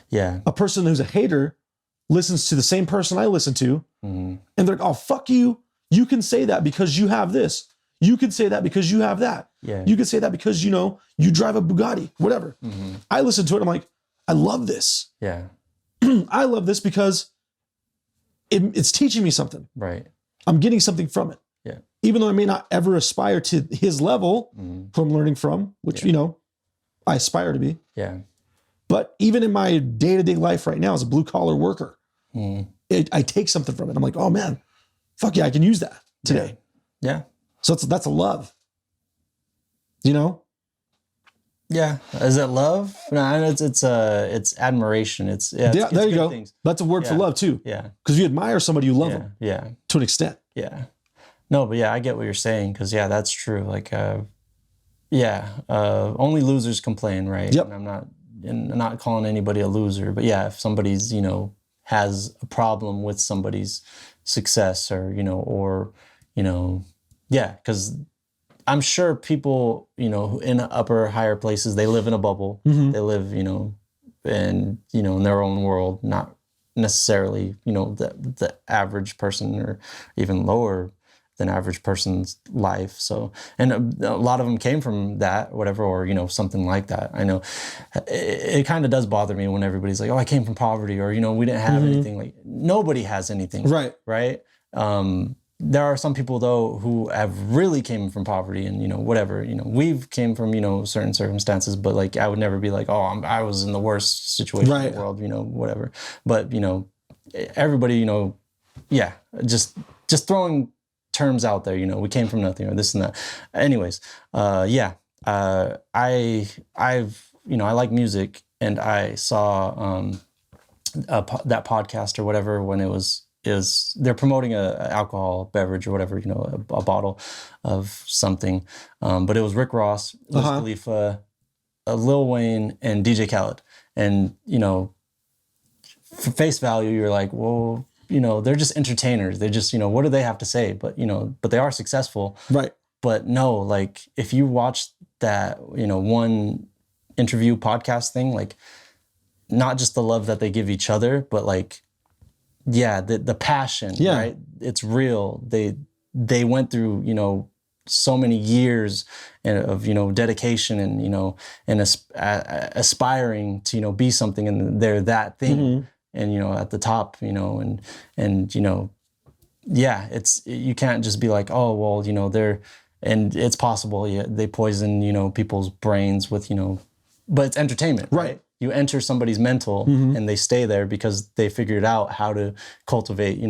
Yeah. A person who's a hater listens to the same person I listen to, and they're like, oh, fuck you. You can say that because you have this. You can say that because you have that. Yeah. You can say that because, you drive a Bugatti, whatever. Mm-hmm. I listen to it. I'm like, I love this. Yeah. I love this because it's teaching me something. Right. I'm getting something from it. Yeah. Even though I may not ever aspire to his level who I'm learning from, which, I aspire to be. Yeah. But even in my day-to-day life right now as a blue-collar worker, I take something from it. I'm like, oh man, fuck yeah, I can use that today. Yeah. So that's a love. Yeah. Is it love? No, it's admiration. It's there you go. Things. That's a word for love too. Yeah. Because you admire somebody, you love them. Yeah. To an extent. Yeah. No, but I get what you're saying. Because that's true. Like, only losers complain, right? Yep. And I'm not calling anybody a loser, but if somebody's, has a problem with somebody's success because I'm sure people, in upper, higher places, they live in a bubble. Mm-hmm. They live, in their own world, not necessarily, the average person or even lower than average person's life. So, and a lot of them came from that, whatever, or, something like that. I know it kind of does bother me when everybody's like, oh, I came from poverty, or, we didn't have anything. Like, nobody has anything. Right. Right. There are some people though who have really came from poverty and, whatever, we've came from, certain circumstances, but like, I would never be like, oh, I was in the worst situation in the world, whatever. But, everybody, just throwing terms out there, we came from nothing or this and that. Anyways, I like music, and I saw that podcast or whatever when they're promoting a alcohol beverage or whatever, a bottle of something. But it was Rick Ross, Wiz Khalifa, Lil Wayne, and DJ Khaled. And, for face value, you're like, well, they're just entertainers. They just, what do they have to say? But, but they are successful. Right. But no, like if you watch that, one interview podcast thing, like not just the love that they give each other, but like, the passion, right? It's real. They went through, so many years of, dedication and, and aspiring to, be something, and they're that thing. Mm-hmm. And, at the top, and it's, you can't just be like, oh, well, and it's possible. Yeah, they poison, people's brains with, but it's entertainment, right? You enter somebody's mental and they stay there because they figured out how to cultivate,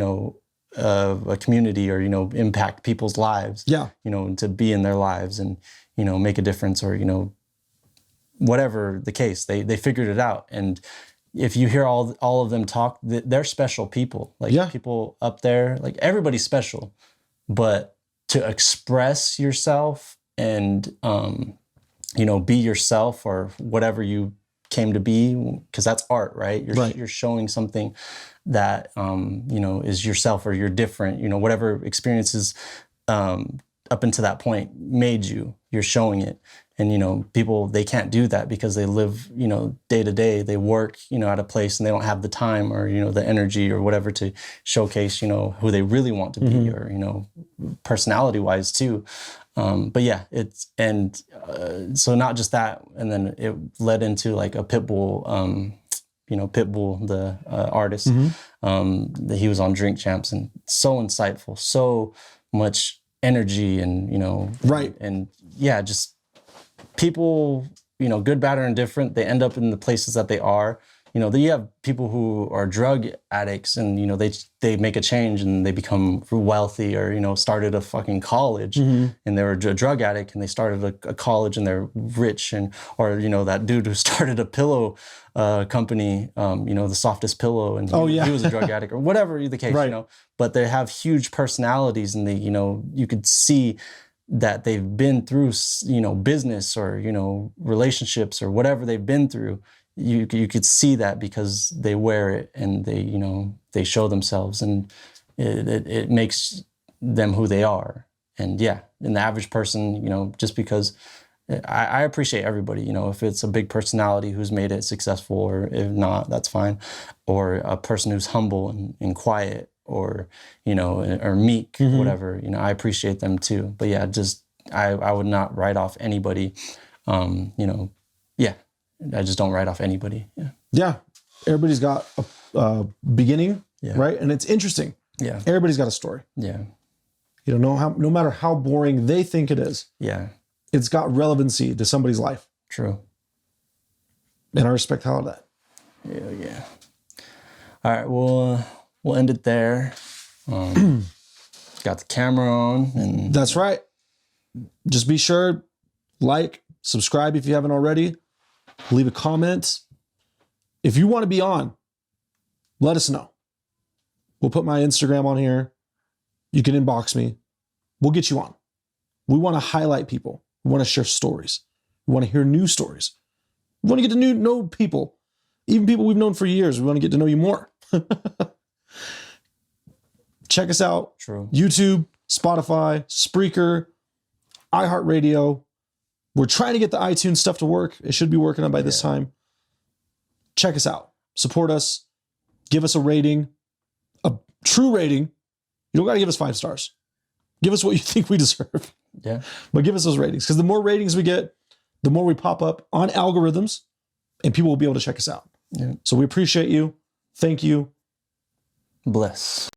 a community or, impact people's lives, to be in their lives and, make a difference or, whatever the case, they figured it out. And if you hear all of them talk, they're special people, like people up there, like everybody's special, but to express yourself and, you know, be yourself or whatever you came to be, because that's art, right? You're showing something that, you know, is yourself or you're different, you know, whatever experiences up until that point made you, you're showing it. And, you know, people, they can't do that because they live, you know, day to day, they work, you know, at a place and they don't have the time or, you know, the energy or whatever to showcase, you know, who they really want to be or, you know, personality wise too. But yeah, so not just that. And then it led into like a Pitbull, you know, Pitbull, the artist, that he was on Drink Champs and so insightful, so much energy and, you know, and yeah, just people, you know, good, bad, or indifferent, they end up in the places that they are. You know, you have people who are drug addicts and, you know, they make a change and they become wealthy or, you know, started a fucking college and they were a drug addict and they started a college and they're rich and, or, you know, that dude who started a pillow company, you know, the softest pillow and he was a drug addict or whatever the case, you know, but they have huge personalities and they, you know, you could see that they've been through, you know, business or, you know, relationships or whatever they've been through. You could see that because they wear it and they, you know, they show themselves and it makes them who they are. And yeah, and the average person, you know, just because I appreciate everybody, you know, if it's a big personality who's made it successful or if not, that's fine. Or a person who's humble and quiet or, you know, or meek, whatever, you know, I appreciate them too. But yeah, just, I would not write off anybody, you know, yeah. I just don't write off anybody. Yeah. Everybody's got a beginning, right? And it's interesting. Yeah. Everybody's got a story. Yeah. You know, no matter how boring they think it is. Yeah. It's got relevancy to somebody's life. True. And I respect all of that. Yeah. All right. We'll end it there. Got the camera on. And that's right. Just be sure, like, subscribe if you haven't already. Leave a comment. If you want to be on, let us know. We'll put my Instagram on here. You can inbox me. We'll get you on. We want to highlight people. We want to share stories. We want to hear new stories. We want to get to know people. Even people we've known for years. We want to get to know you more. Check us out. True. YouTube, Spotify, Spreaker, iHeartRadio. We're trying to get the iTunes stuff to work. It should be working on by this time. Check us out. Support us. Give us a rating. A true rating. You don't got to give us 5 stars. Give us what you think we deserve. Yeah. But give us those ratings. Because the more ratings we get, the more we pop up on algorithms and people will be able to check us out. Yeah. So we appreciate you. Thank you. Bless.